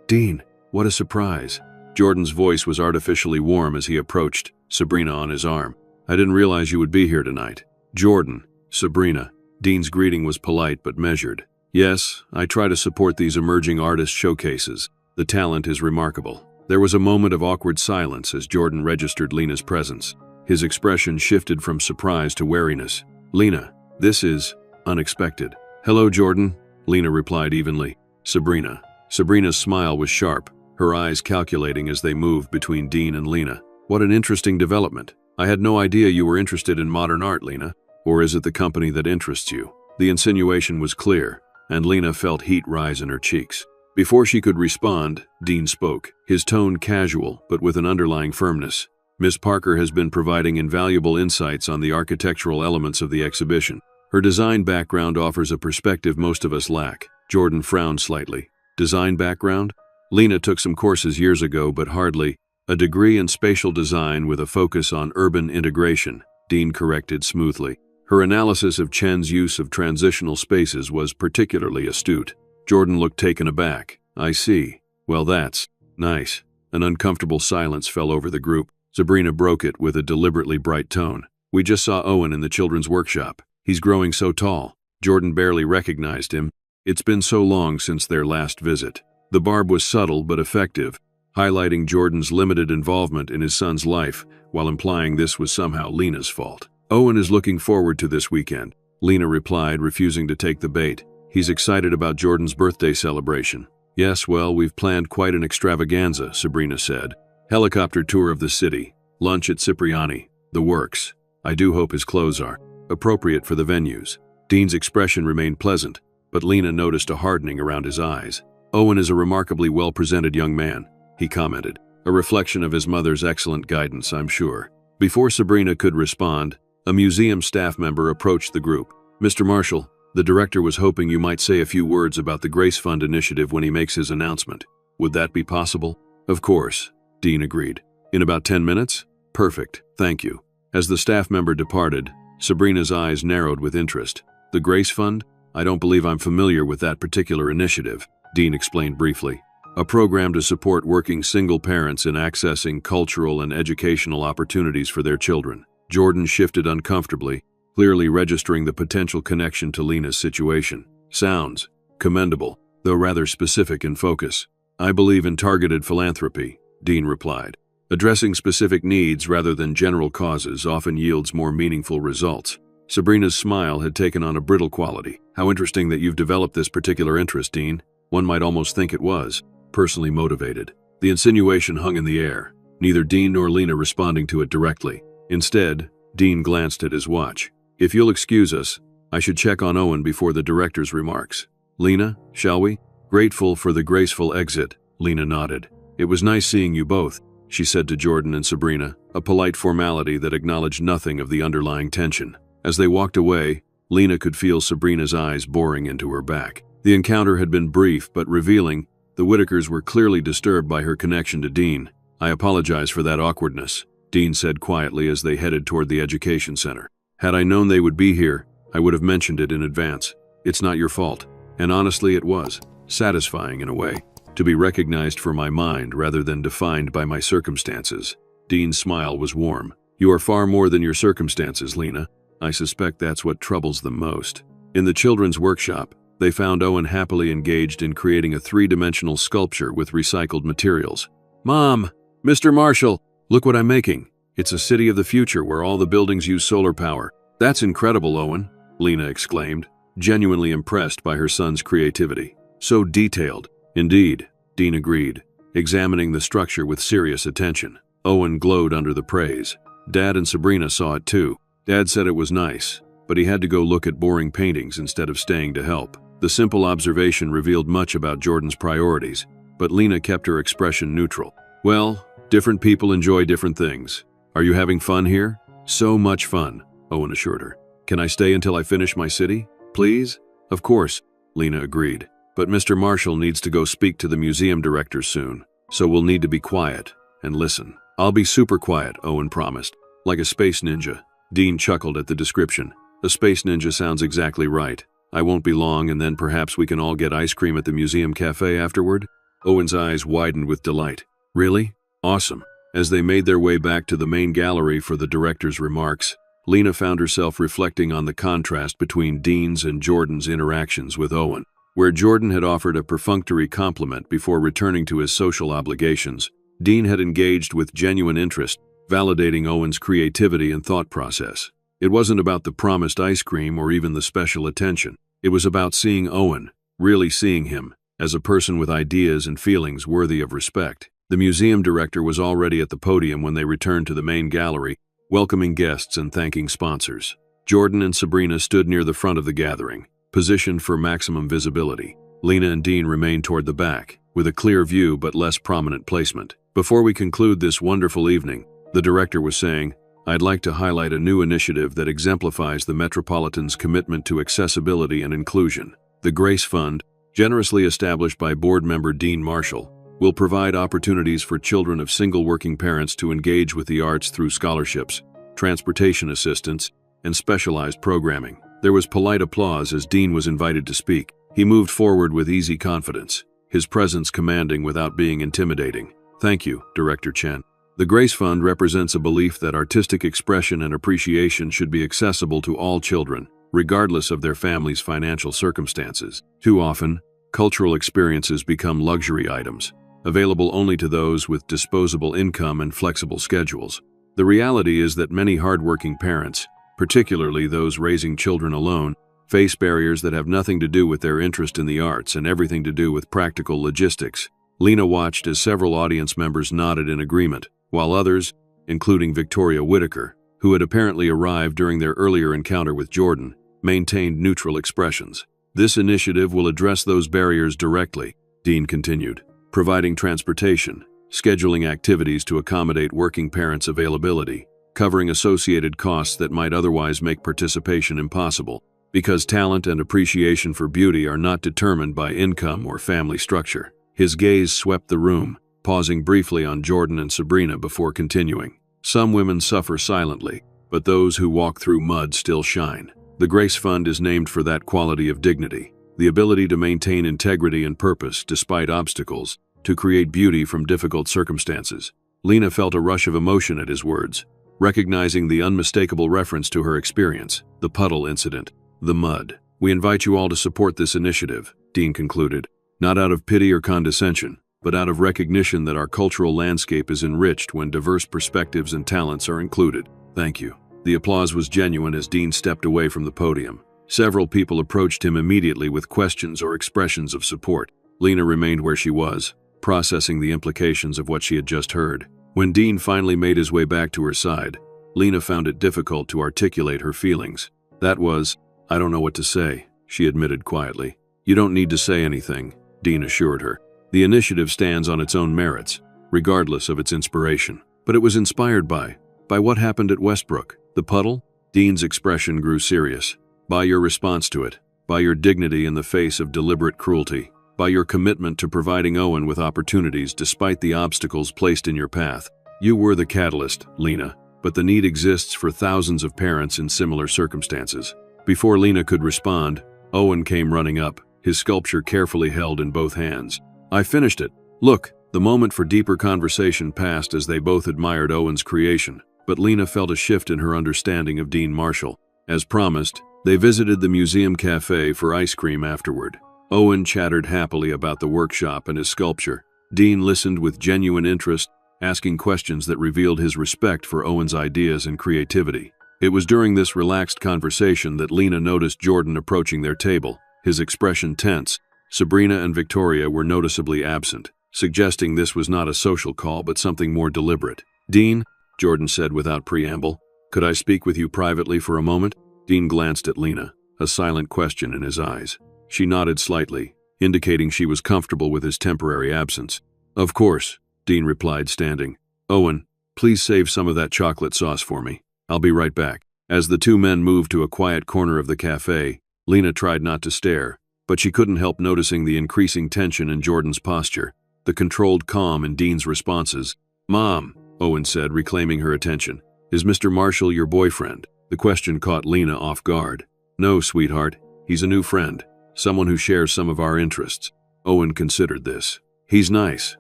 "Dean, what a surprise." Jordan's voice was artificially warm as he approached, Sabrina on his arm. "I didn't realize you would be here tonight." "Jordan, Sabrina." Dean's greeting was polite but measured. "Yes, I try to support these emerging artist showcases. The talent is remarkable." There was a moment of awkward silence as Jordan registered Lena's presence. His expression shifted from surprise to wariness. "Lena, this is unexpected." "Hello, Jordan," Lena replied evenly. "Sabrina." Sabrina's smile was sharp, her eyes calculating as they moved between Dean and Lena. "What an interesting development. I had no idea you were interested in modern art, Lena. Or is it the company that interests you?" The insinuation was clear, and Lena felt heat rise in her cheeks. Before she could respond, Dean spoke, his tone casual but with an underlying firmness. "Miss Parker has been providing invaluable insights on the architectural elements of the exhibition. Her design background offers a perspective most of us lack." Jordan frowned slightly. "Design background?" "Lena took some courses years ago, but hardly. A degree in spatial design with a focus on urban integration," Dean corrected smoothly. Her analysis of Chen's use of transitional spaces was particularly astute. Jordan looked taken aback. "I see. Well, that's nice." An uncomfortable silence fell over the group. Sabrina broke it with a deliberately bright tone. "We just saw Owen in the children's workshop. He's growing so tall." Jordan barely recognized him. It's been so long since their last visit. The barb was subtle but effective, highlighting Jordan's limited involvement in his son's life while implying this was somehow Lena's fault. "Owen is looking forward to this weekend," Lena replied, refusing to take the bait. "He's excited about Jordan's birthday celebration." "Yes, well, we've planned quite an extravaganza," Sabrina said. "Helicopter tour of the city, lunch at Cipriani, the works. I do hope his clothes are appropriate for the venues." Dean's expression remained pleasant, but Lena noticed a hardening around his eyes. "Owen is a remarkably well-presented young man," he commented. "A reflection of his mother's excellent guidance, I'm sure." Before Sabrina could respond, a museum staff member approached the group. "Mr. Marshall, the director was hoping you might say a few words about the Grace Fund initiative when he makes his announcement. Would that be possible?" "Of course," Dean agreed. "In about 10 minutes? Perfect, thank you." As the staff member departed, Sabrina's eyes narrowed with interest. "The Grace Fund? I don't believe I'm familiar with that particular initiative," Dean explained briefly. "A program to support working single parents in accessing cultural and educational opportunities for their children." Jordan shifted uncomfortably, clearly registering the potential connection to Lena's situation. "Sounds commendable, though rather specific in focus." "I believe in targeted philanthropy," Dean replied. "Addressing specific needs rather than general causes often yields more meaningful results." Sabrina's smile had taken on a brittle quality. "How interesting that you've developed this particular interest, Dean. One might almost think it was personally motivated." The insinuation hung in the air, neither Dean nor Lena responding to it directly. Instead, Dean glanced at his watch. "If you'll excuse us, I should check on Owen before the director's remarks. Lena, shall we?" "Grateful for the graceful exit," Lena nodded. "It was nice seeing you both," she said to Jordan and Sabrina, a polite formality that acknowledged nothing of the underlying tension. As they walked away, Lena could feel Sabrina's eyes boring into her back. The encounter had been brief but revealing. The Whitakers were clearly disturbed by her connection to Dean. "I apologize for that awkwardness," Dean said quietly as they headed toward the education center. "Had I known they would be here, I would have mentioned it in advance. It's not your fault." And honestly, it was satisfying in a way, to be recognized for my mind rather than defined by my circumstances. Dean's smile was warm. "You are far more than your circumstances, Lena. I suspect that's what troubles them most." In the children's workshop, they found Owen happily engaged in creating a three-dimensional sculpture with recycled materials. "Mom! Mr. Marshall! Look what I'm making. It's a city of the future where all the buildings use solar power." "That's incredible, Owen," Lena exclaimed, genuinely impressed by her son's creativity. "So detailed." "Indeed," Dean agreed, examining the structure with serious attention. Owen glowed under the praise. Dad and Sabrina saw it too. Dad said it was nice, but he had to go look at boring paintings instead of staying to help. The simple observation revealed much about Jordan's priorities, but Lena kept her expression neutral. "Well, different people enjoy different things. Are you having fun here?" "So much fun," Owen assured her. "Can I stay until I finish my city? Please?" "Of course," Lena agreed. "But Mr. Marshall needs to go speak to the museum director soon, so we'll need to be quiet and listen." "I'll be super quiet," Owen promised. "Like a space ninja." Dean chuckled at the description. "A space ninja sounds exactly right. I won't be long, and then perhaps we can all get ice cream at the museum cafe afterward?" Owen's eyes widened with delight. "Really? Awesome." As they made their way back to the main gallery for the director's remarks, Lena found herself reflecting on the contrast between Dean's and Jordan's interactions with Owen. Where Jordan had offered a perfunctory compliment before returning to his social obligations, Dean had engaged with genuine interest, validating Owen's creativity and thought process. It wasn't about the promised ice cream or even the special attention. It was about seeing Owen, really seeing him, as a person with ideas and feelings worthy of respect. The museum director was already at the podium when they returned to the main gallery, welcoming guests and thanking sponsors. Jordan and Sabrina stood near the front of the gathering, positioned for maximum visibility. Lena and Dean remained toward the back, with a clear view but less prominent placement. "Before we conclude this wonderful evening," the director was saying, "I'd like to highlight a new initiative that exemplifies the Metropolitan's commitment to accessibility and inclusion. The Grace Fund, generously established by board member Dean Marshall, will provide opportunities for children of single working parents to engage with the arts through scholarships, transportation assistance, and specialized programming." There was polite applause as Dean was invited to speak. He moved forward with easy confidence, his presence commanding without being intimidating. "Thank you, Director Chen. The Grace Fund represents a belief that artistic expression and appreciation should be accessible to all children, regardless of their family's financial circumstances. Too often, cultural experiences become luxury items, available only to those with disposable income and flexible schedules. The reality is that many hardworking parents, particularly those raising children alone, face barriers that have nothing to do with their interest in the arts and everything to do with practical logistics." Lena watched as several audience members nodded in agreement, while others, including Victoria Whitaker, who had apparently arrived during their earlier encounter with Jordan, maintained neutral expressions. "This initiative will address those barriers directly," Dean continued, "providing transportation, scheduling activities to accommodate working parents' availability, covering associated costs that might otherwise make participation impossible, because talent and appreciation for beauty are not determined by income or family structure." His gaze swept the room, pausing briefly on Jordan and Sabrina before continuing. "Some women suffer silently, but those who walk through mud still shine. The Grace Fund is named for that quality of dignity, the ability to maintain integrity and purpose despite obstacles, to create beauty from difficult circumstances." Lena felt a rush of emotion at his words, recognizing the unmistakable reference to her experience, the puddle incident, the mud. "We invite you all to support this initiative," Dean concluded, "not out of pity or condescension, but out of recognition that our cultural landscape is enriched when diverse perspectives and talents are included. Thank you." The applause was genuine as Dean stepped away from the podium. Several people approached him immediately with questions or expressions of support. Lena remained where she was, processing the implications of what she had just heard. When Dean finally made his way back to her side, Lena found it difficult to articulate her feelings. "That was, I don't know what to say," she admitted quietly. "You don't need to say anything," Dean assured her. "The initiative stands on its own merits, regardless of its inspiration. But it was inspired by what happened at Westbrook, the puddle?" Dean's expression grew serious. "By your response to it. by your dignity in the face of deliberate cruelty, by your commitment to providing Owen with opportunities despite the obstacles placed in your path. You were the catalyst, Lena, but the need exists for thousands of parents in similar circumstances. Before Lena could respond, Owen came running up, his sculpture carefully held in both hands. I finished it. Look, the moment for deeper conversation passed as they both admired Owen's creation, but Lena felt a shift in her understanding of Dean Marshall. As promised, they visited the museum cafe for ice cream afterward. Owen chattered happily about the workshop and his sculpture. Dean listened with genuine interest, asking questions that revealed his respect for Owen's ideas and creativity. It was during this relaxed conversation that Lena noticed Jordan approaching their table, his expression tense. Sabrina and Victoria were noticeably absent, suggesting this was not a social call but something more deliberate. "Dean," Jordan said without preamble, "could I speak with you privately for a moment?" Dean glanced at Lena, a silent question in his eyes. She nodded slightly, indicating she was comfortable with his temporary absence. "Of course," Dean replied, standing. "Owen, please save some of that chocolate sauce for me. I'll be right back." As the two men moved to a quiet corner of the cafe, Lena tried not to stare, but she couldn't help noticing the increasing tension in Jordan's posture, the controlled calm in Dean's responses. "Mom," Owen said, reclaiming her attention, "is Mr. Marshall your boyfriend?" The question caught Lena off guard. "No, sweetheart. He's a new friend, someone who shares some of our interests." Owen considered this. "He's nice.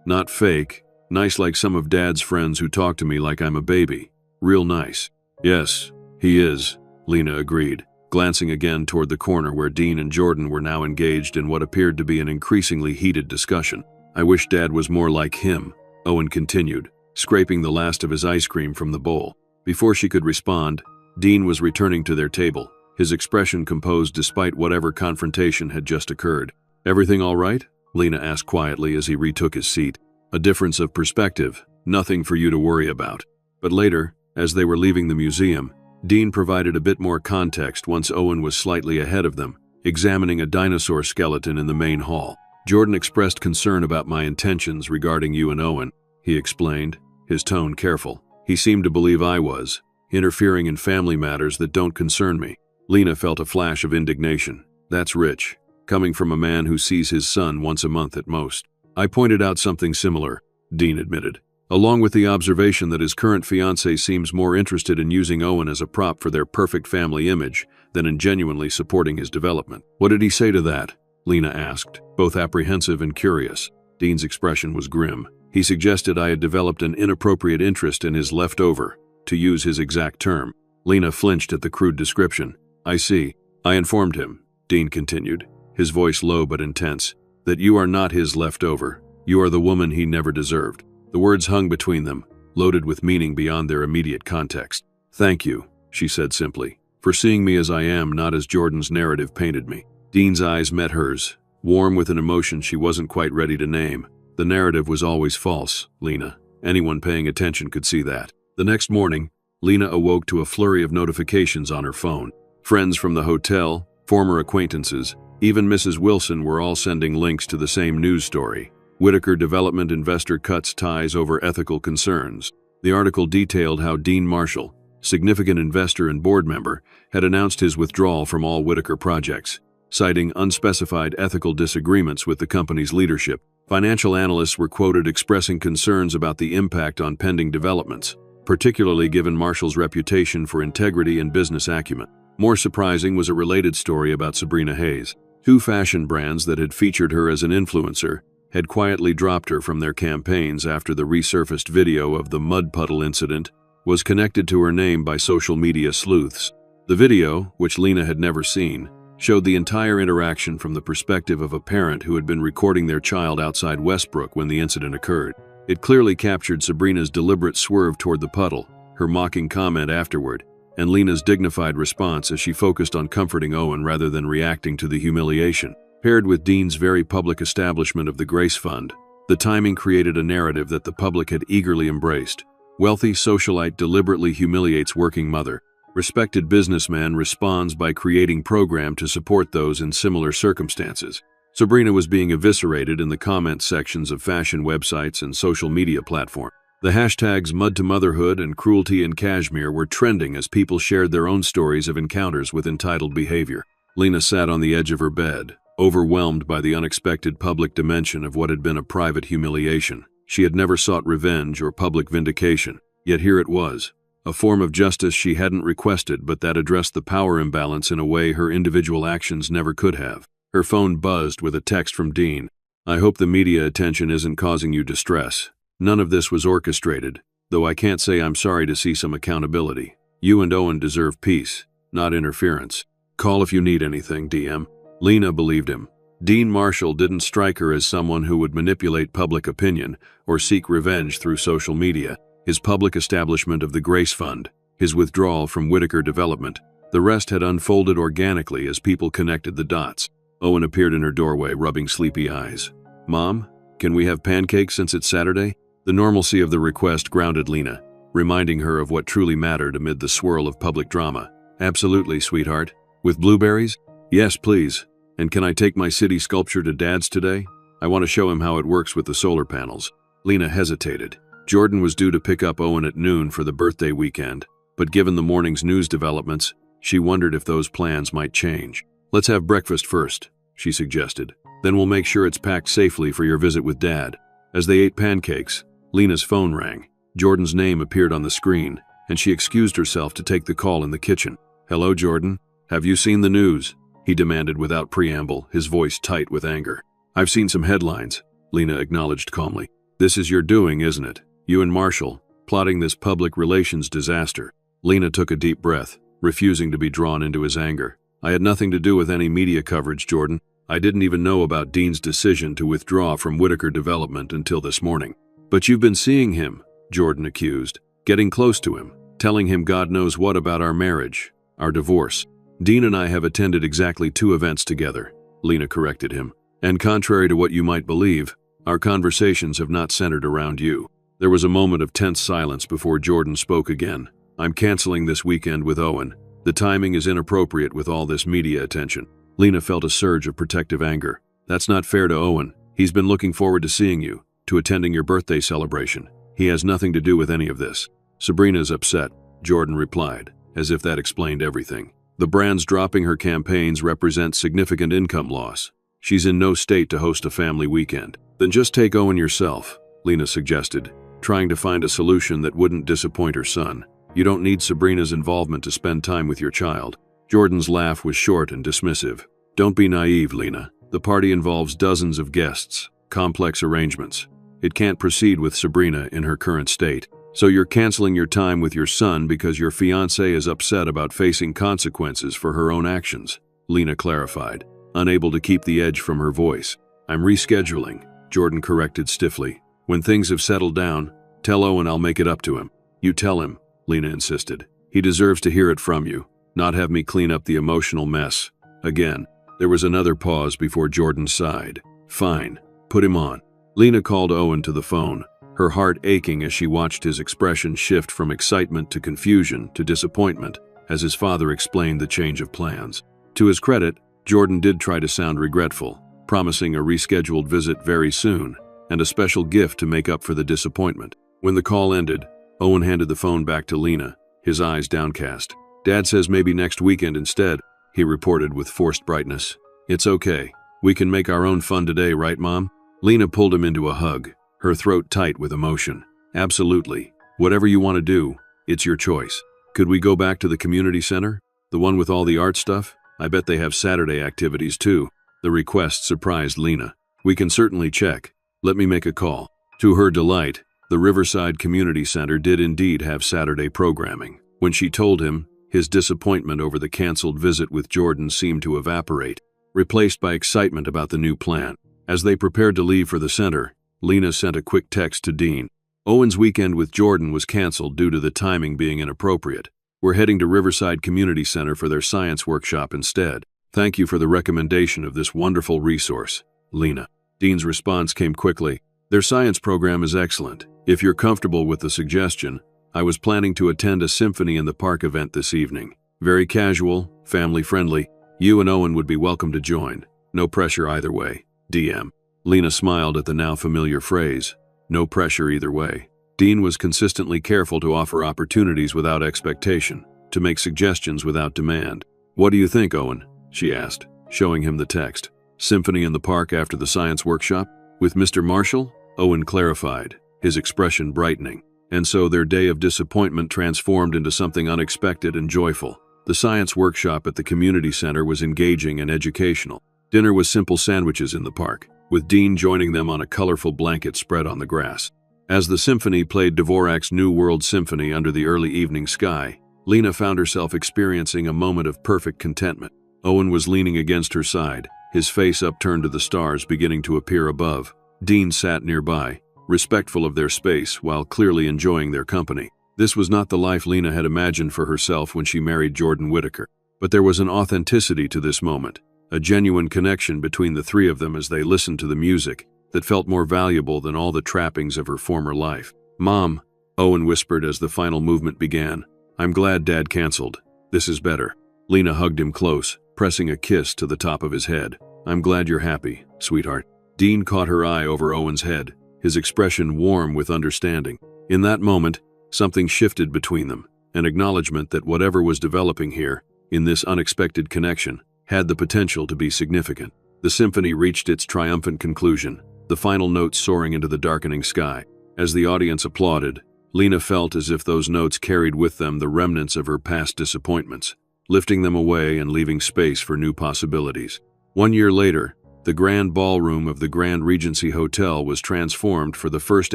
Not fake. Nice like some of Dad's friends who talk to me like I'm a baby. Real nice." "Yes, he is," Lena agreed, glancing again toward the corner where Dean and Jordan were now engaged in what appeared to be an increasingly heated discussion. "I wish Dad was more like him," Owen continued, scraping the last of his ice cream from the bowl. Before she could respond, Dean was returning to their table, his expression composed despite whatever confrontation had just occurred. "Everything all right?" Lena asked quietly as he retook his seat. "A difference of perspective, nothing for you to worry about." But later, as they were leaving the museum, Dean provided a bit more context once Owen was slightly ahead of them, examining a dinosaur skeleton in the main hall. "Jordan expressed concern about my intentions regarding you and Owen," he explained, his tone careful. "He seemed to believe I was interfering in family matters that don't concern me." Lena felt a flash of indignation. That's rich, coming from a man who sees his son once a month at most. "I pointed out something similar," Dean admitted, along with the observation that his current fiancée seems more interested in using Owen as a prop for their perfect family image than in genuinely supporting his development. "What did he say to that?" Lena asked, both apprehensive and curious. Dean's expression was grim. "He suggested I had developed an inappropriate interest in his leftover, to use his exact term." Lena flinched at the crude description. "I see. I informed him," Dean continued, his voice low but intense, "that you are not his leftover. You are the woman he never deserved." The words hung between them, loaded with meaning beyond their immediate context. "Thank you," she said simply, "for seeing me as I am, not as Jordan's narrative painted me." Dean's eyes met hers, warm with an emotion she wasn't quite ready to name. The narrative was always false, Lena. Anyone paying attention could see that. The next morning, Lena awoke to a flurry of notifications on her phone. Friends from the hotel, former acquaintances, even Mrs. Wilson were all sending links to the same news story. Whitaker Development investor cuts ties over ethical concerns. The article detailed how Dean Marshall, significant investor and board member, had announced his withdrawal from all Whitaker projects, citing unspecified ethical disagreements with the company's leadership. Financial analysts were quoted expressing concerns about the impact on pending developments, particularly given Marshall's reputation for integrity and business acumen. More surprising was a related story about Sabrina Hayes. Two fashion brands that had featured her as an influencer had quietly dropped her from their campaigns after the resurfaced video of the mud puddle incident was connected to her name by social media sleuths. The video, which Lena had never seen, showed the entire interaction from the perspective of a parent who had been recording their child outside Westbrook when the incident occurred. It clearly captured Sabrina's deliberate swerve toward the puddle, her mocking comment afterward, and Lena's dignified response as she focused on comforting Owen rather than reacting to the humiliation. Paired with Dean's very public establishment of the Grace Fund, the timing created a narrative that the public had eagerly embraced. Wealthy socialite deliberately humiliates working mother. Respected businessman responds by creating program to support those in similar circumstances. Sabrina was being eviscerated in the comment sections of fashion websites and social media platforms. The hashtags Mud to Motherhood and Cruelty in Kashmir were trending as people shared their own stories of encounters with entitled behavior. Lena sat on the edge of her bed, overwhelmed by the unexpected public dimension of what had been a private humiliation. She had never sought revenge or public vindication, yet here it was, a form of justice she hadn't requested but that addressed the power imbalance in a way her individual actions never could have. Her phone buzzed with a text from Dean. "I hope the media attention isn't causing you distress. None of this was orchestrated, though I can't say I'm sorry to see some accountability. You and Owen deserve peace, not interference. Call if you need anything, DM." Lena believed him. Dean Marshall didn't strike her as someone who would manipulate public opinion or seek revenge through social media. His public establishment of the Grace Fund, his withdrawal from Whitaker Development, the rest had unfolded organically as people connected the dots. Owen appeared in her doorway, rubbing sleepy eyes. "Mom, can we have pancakes since it's Saturday?" The normalcy of the request grounded Lena, reminding her of what truly mattered amid the swirl of public drama. "Absolutely, sweetheart. With blueberries?" "Yes, please. And can I take my city sculpture to Dad's today? I want to show him how it works with the solar panels." Lena hesitated. Jordan was due to pick up Owen at noon for the birthday weekend, but given the morning's news developments, she wondered if those plans might change. "Let's have breakfast first," she suggested. "Then we'll make sure it's packed safely for your visit with Dad." As they ate pancakes, Lena's phone rang. Jordan's name appeared on the screen, and she excused herself to take the call in the kitchen. "Hello, Jordan. Have you seen the news?" he demanded without preamble, his voice tight with anger. "I've seen some headlines," Lena acknowledged calmly. "This is your doing, isn't it? You and Marshall, plotting this public relations disaster." Lena took a deep breath, refusing to be drawn into his anger. "I had nothing to do with any media coverage, Jordan. I didn't even know about Dean's decision to withdraw from Whitaker Development until this morning." "But you've been seeing him," Jordan accused, "getting close to him, telling him God knows what about our marriage, our divorce." "Dean and I have attended exactly 2 events together," Lena corrected him. "And contrary to what you might believe, our conversations have not centered around you." There was a moment of tense silence before Jordan spoke again. "I'm canceling this weekend with Owen. The timing is inappropriate with all this media attention." Lena felt a surge of protective anger. "That's not fair to Owen. He's been looking forward to seeing you, to attending your birthday celebration. He has nothing to do with any of this." "Sabrina's upset," Jordan replied, as if that explained everything. "The brands dropping her campaigns represent significant income loss. She's in no state to host a family weekend." "Then just take Owen yourself," Lena suggested, trying to find a solution that wouldn't disappoint her son. "You don't need Sabrina's involvement to spend time with your child." Jordan's laugh was short and dismissive. "Don't be naive, Lena. The party involves dozens of guests, complex arrangements. It can't proceed with Sabrina in her current state. So you're canceling your time with your son because your fiancée is upset about facing consequences for her own actions," Lena clarified, unable to keep the edge from her voice. "I'm rescheduling," Jordan corrected stiffly. "When things have settled down, tell Owen I'll make it up to him." "You tell him," Lena insisted. "He deserves to hear it from you, not have me clean up the emotional mess." Again, there was another pause before Jordan sighed. "Fine, put him on." Lena called Owen to the phone, her heart aching as she watched his expression shift from excitement to confusion to disappointment as his father explained the change of plans. To his credit, Jordan did try to sound regretful, promising a rescheduled visit very soon and a special gift to make up for the disappointment. When the call ended, Owen handed the phone back to Lena, his eyes downcast. "Dad says maybe next weekend instead," he reported with forced brightness. "It's okay. We can make our own fun today, right, Mom?" Lena pulled him into a hug, her throat tight with emotion. "Absolutely. Whatever you want to do, it's your choice. Could we go back to the community center? The one with all the art stuff? I bet they have Saturday activities too." The request surprised Lena. "We can certainly check. Let me make a call." To her delight, the Riverside Community Center did indeed have Saturday programming. When she told him, his disappointment over the canceled visit with Jordan seemed to evaporate, replaced by excitement about the new plan. As they prepared to leave for the center, Lena sent a quick text to Dean. "Owen's weekend with Jordan was canceled due to the timing being inappropriate. We're heading to Riverside Community Center for their science workshop instead. Thank you for the recommendation of this wonderful resource, Lena." Dean's response came quickly. "Their science program is excellent. If you're comfortable with the suggestion, I was planning to attend a Symphony in the Park event this evening. Very casual, family-friendly. You and Owen would be welcome to join. No pressure either way. DM." Lena smiled at the now familiar phrase. No pressure either way. Dean was consistently careful to offer opportunities without expectation, to make suggestions without demand. "What do you think, Owen?" she asked, showing him the text. Symphony in the park after the science workshop? With Mr. Marshall? Owen clarified, his expression brightening. And so their day of disappointment transformed into something unexpected and joyful. The science workshop at the community center was engaging and educational. Dinner was simple sandwiches in the park, with Dean joining them on a colorful blanket spread on the grass. As the symphony played Dvorak's New World Symphony under the early evening sky, Lena found herself experiencing a moment of perfect contentment. Owen was leaning against her side, his face upturned to the stars beginning to appear above. Dean sat nearby, respectful of their space while clearly enjoying their company. This was not the life Lena had imagined for herself when she married Jordan Whitaker. But there was an authenticity to this moment, a genuine connection between the three of them as they listened to the music that felt more valuable than all the trappings of her former life. "Mom," Owen whispered as the final movement began, "I'm glad Dad canceled. This is better." Lena hugged him close, pressing a kiss to the top of his head. "I'm glad you're happy, sweetheart." Dean caught her eye over Owen's head, his expression warm with understanding. In that moment, something shifted between them, an acknowledgement that whatever was developing here, in this unexpected connection, had the potential to be significant. The symphony reached its triumphant conclusion, the final notes soaring into the darkening sky. As the audience applauded, Lena felt as if those notes carried with them the remnants of her past disappointments, lifting them away and leaving space for new possibilities. 1 year later, the grand ballroom of the Grand Regency Hotel was transformed for the first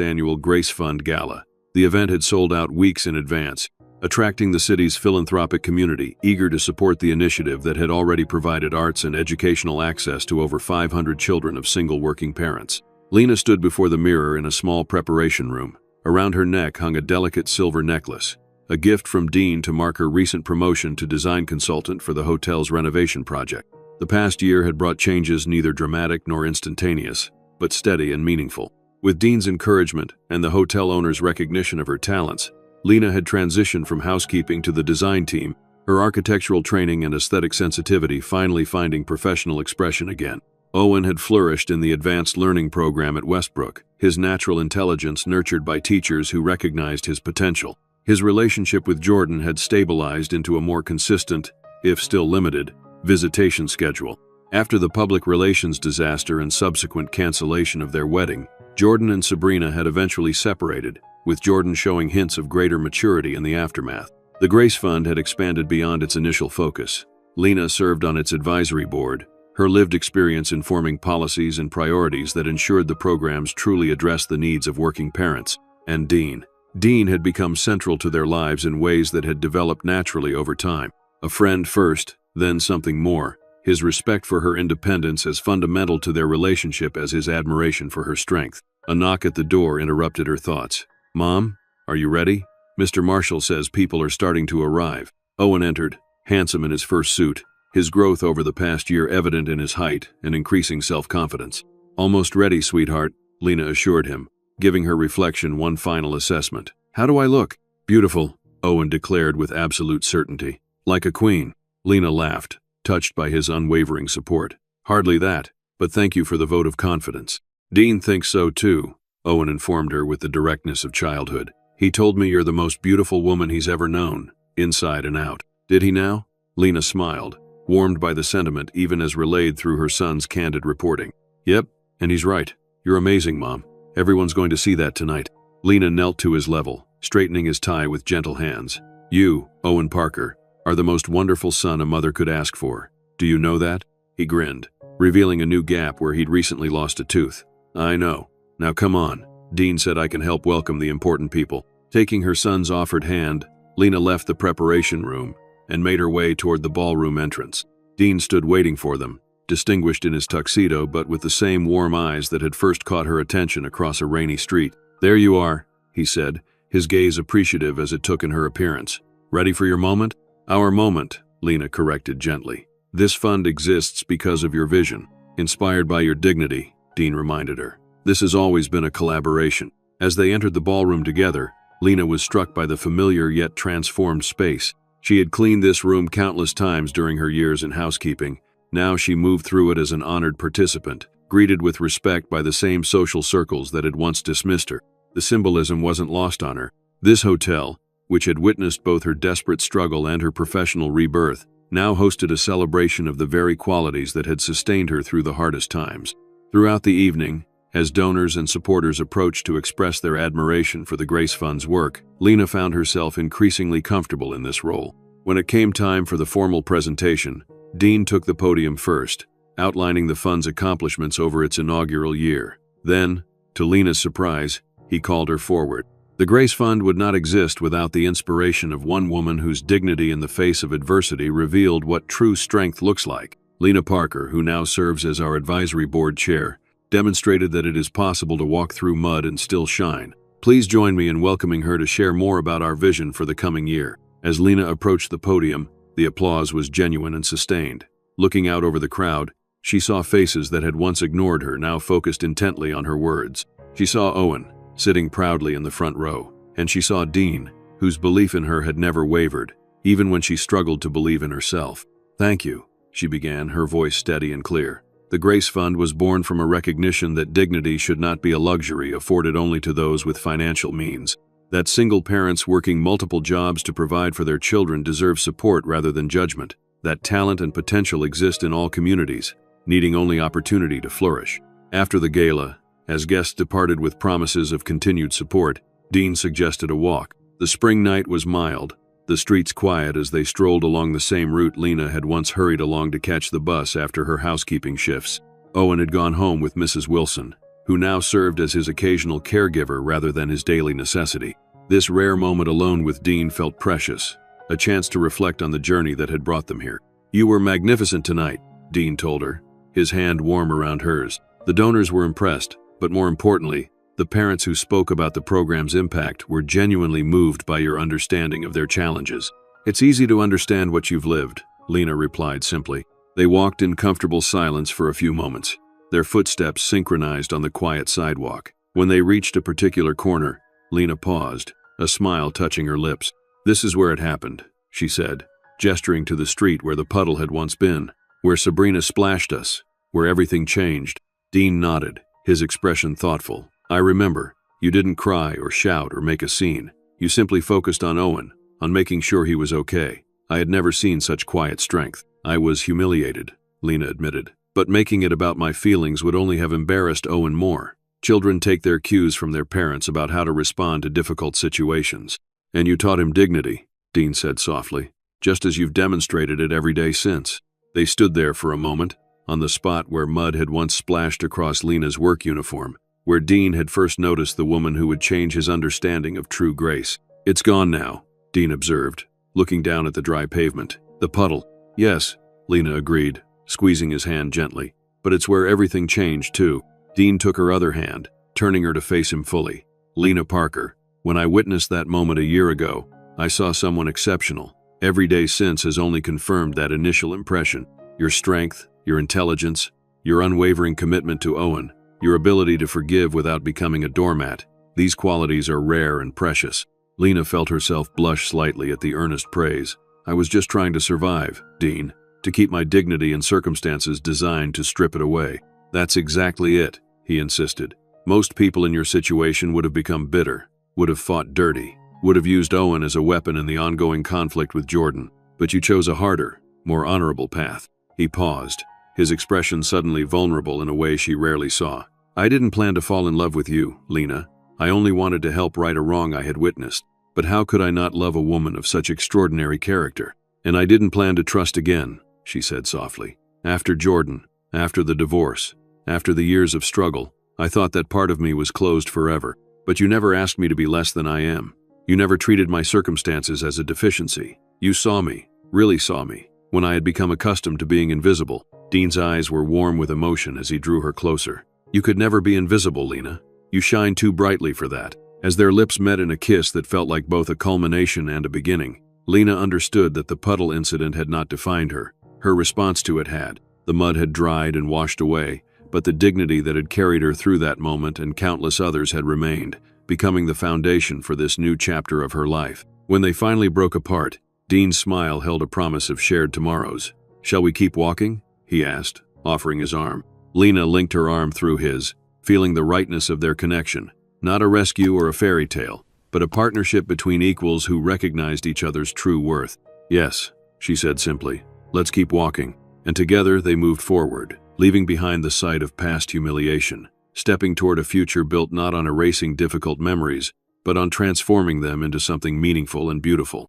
annual Grace Fund Gala. The event had sold out weeks in advance, attracting the city's philanthropic community, eager to support the initiative that had already provided arts and educational access to over 500 children of single working parents. Lena stood before the mirror in a small preparation room. Around her neck hung a delicate silver necklace, a gift from Dean to mark her recent promotion to design consultant for the hotel's renovation project. The past year had brought changes neither dramatic nor instantaneous, but steady and meaningful. With Dean's encouragement and the hotel owner's recognition of her talents, Lena had transitioned from housekeeping to the design team, her architectural training and aesthetic sensitivity finally finding professional expression again. Owen had flourished in the advanced learning program at Westbrook, his natural intelligence nurtured by teachers who recognized his potential. His relationship with Jordan had stabilized into a more consistent, if still limited, visitation schedule. After the public relations disaster and subsequent cancellation of their wedding, Jordan and Sabrina had eventually separated, with Jordan showing hints of greater maturity in the aftermath. The Grace Fund had expanded beyond its initial focus. Lena served on its advisory board, her lived experience informing policies and priorities that ensured the programs truly addressed the needs of working parents. And Dean. Dean had become central to their lives in ways that had developed naturally over time. A friend first, then something more, his respect for her independence as fundamental to their relationship as his admiration for her strength. A knock at the door interrupted her thoughts. "Mom, are you ready? Mr. Marshall says people are starting to arrive." Owen entered, handsome in his first suit, his growth over the past year evident in his height and increasing self-confidence. "Almost ready, sweetheart," Lena assured him, giving her reflection one final assessment. "How do I look?" "Beautiful," Owen declared with absolute certainty. "Like a queen." Lena laughed, touched by his unwavering support. "Hardly that, but thank you for the vote of confidence." "Dean thinks so too," Owen informed her with the directness of childhood. "He told me you're the most beautiful woman he's ever known, inside and out." "Did he now?" Lena smiled, warmed by the sentiment even as relayed through her son's candid reporting. "Yep, and he's right. You're amazing, Mom. Everyone's going to see that tonight." Lena knelt to his level, straightening his tie with gentle hands. "You, Owen Parker, are the most wonderful son a mother could ask for. Do you know that?" He grinned, revealing a new gap where he'd recently lost a tooth. "I know. Now come on." Dean said, "I can help welcome the important people." Taking her son's offered hand, Lena left the preparation room and made her way toward the ballroom entrance. Dean stood waiting for them, distinguished in his tuxedo but with the same warm eyes that had first caught her attention across a rainy street. "There you are," he said, his gaze appreciative as it took in her appearance. "Ready for your moment?" "Our moment," Lena corrected gently. "This fund exists because of your vision, inspired by your dignity," Dean reminded her. "This has always been a collaboration." As they entered the ballroom together, Lena was struck by the familiar yet transformed space. She had cleaned this room countless times during her years in housekeeping. Now she moved through it as an honored participant, greeted with respect by the same social circles that had once dismissed her. The symbolism wasn't lost on her. This hotel, which had witnessed both her desperate struggle and her professional rebirth, now hosted a celebration of the very qualities that had sustained her through the hardest times. Throughout the evening, as donors and supporters approached to express their admiration for the Grace Fund's work, Lena found herself increasingly comfortable in this role. When it came time for the formal presentation, Dean took the podium first, outlining the fund's accomplishments over its inaugural year. Then, to Lena's surprise, he called her forward. The Grace Fund would not exist without the inspiration of one woman whose dignity in the face of adversity revealed what true strength looks like. Lena Parker, who now serves as our advisory board chair, demonstrated that it is possible to walk through mud and still shine. Please join me in welcoming her to share more about our vision for the coming year. As Lena approached the podium, the applause was genuine and sustained. Looking out over the crowd, she saw faces that had once ignored her now focused intently on her words. She saw Owen, sitting proudly in the front row, and she saw Dean, whose belief in her had never wavered, even when she struggled to believe in herself. "Thank you," she began, her voice steady and clear. The Grace Fund was born from a recognition that dignity should not be a luxury afforded only to those with financial means, that single parents working multiple jobs to provide for their children deserve support rather than judgment, that talent and potential exist in all communities, needing only opportunity to flourish. After the gala, as guests departed with promises of continued support, Dean suggested a walk. The spring night was mild, the streets quiet as they strolled along the same route Lena had once hurried along to catch the bus after her housekeeping shifts. Owen had gone home with Mrs. Wilson, who now served as his occasional caregiver rather than his daily necessity. This rare moment alone with Dean felt precious, a chance to reflect on the journey that had brought them here. "You were magnificent tonight," Dean told her, his hand warm around hers. The donors were impressed, but more importantly, the parents who spoke about the program's impact were genuinely moved by your understanding of their challenges. "It's easy to understand what you've lived," Lena replied simply. They walked in comfortable silence for a few moments, their footsteps synchronized on the quiet sidewalk. When they reached a particular corner, Lena paused, a smile touching her lips. "This is where it happened," she said, gesturing to the street where the puddle had once been, "where Sabrina splashed us, where everything changed." Dean nodded, his expression thoughtful. "I remember. You didn't cry or shout or make a scene. You simply focused on Owen, on making sure he was okay. I had never seen such quiet strength." "I was humiliated," Lena admitted, "but making it about my feelings would only have embarrassed Owen more. Children take their cues from their parents about how to respond to difficult situations. And you taught him dignity," Dean said softly, "just as you've demonstrated it every day since." They stood there for a moment, on the spot where mud had once splashed across Lena's work uniform, where Dean had first noticed the woman who would change his understanding of true grace. "It's gone now," Dean observed, looking down at the dry pavement. "The puddle." "Yes," Lena agreed, squeezing his hand gently. "But it's where everything changed, too." Dean took her other hand, turning her to face him fully. "Lena Parker, when I witnessed that moment a year ago, I saw someone exceptional. Every day since has only confirmed that initial impression. Your strength, your intelligence, your unwavering commitment to Owen, your ability to forgive without becoming a doormat, these qualities are rare and precious." Lena felt herself blush slightly at the earnest praise. "I was just trying to survive, Dean, to keep my dignity in circumstances designed to strip it away." "That's exactly it," he insisted. "Most people in your situation would have become bitter, would have fought dirty, would have used Owen as a weapon in the ongoing conflict with Jordan. But you chose a harder, more honorable path." He paused, his expression suddenly vulnerable in a way she rarely saw. "I didn't plan to fall in love with you, Lena. I only wanted to help right a wrong I had witnessed. But how could I not love a woman of such extraordinary character? And I didn't plan to trust again," she said softly. "After Jordan, after the divorce, after the years of struggle, I thought that part of me was closed forever. But you never asked me to be less than I am. You never treated my circumstances as a deficiency. You saw me, really saw me, when I had become accustomed to being invisible." Dean's eyes were warm with emotion as he drew her closer. "You could never be invisible, Lena. You shine too brightly for that." As their lips met in a kiss that felt like both a culmination and a beginning, Lena understood that the puddle incident had not defined her. Her response to it had. The mud had dried and washed away, but the dignity that had carried her through that moment and countless others had remained, becoming the foundation for this new chapter of her life. When they finally broke apart, Dean's smile held a promise of shared tomorrows. "Shall we keep walking?" he asked, offering his arm. Lena linked her arm through his, feeling the rightness of their connection. Not a rescue or a fairy tale, but a partnership between equals who recognized each other's true worth. "Yes," she said simply, Let's keep walking." And together they moved forward, leaving behind the sight of past humiliation, stepping toward a future built not on erasing difficult memories, but on transforming them into something meaningful and beautiful.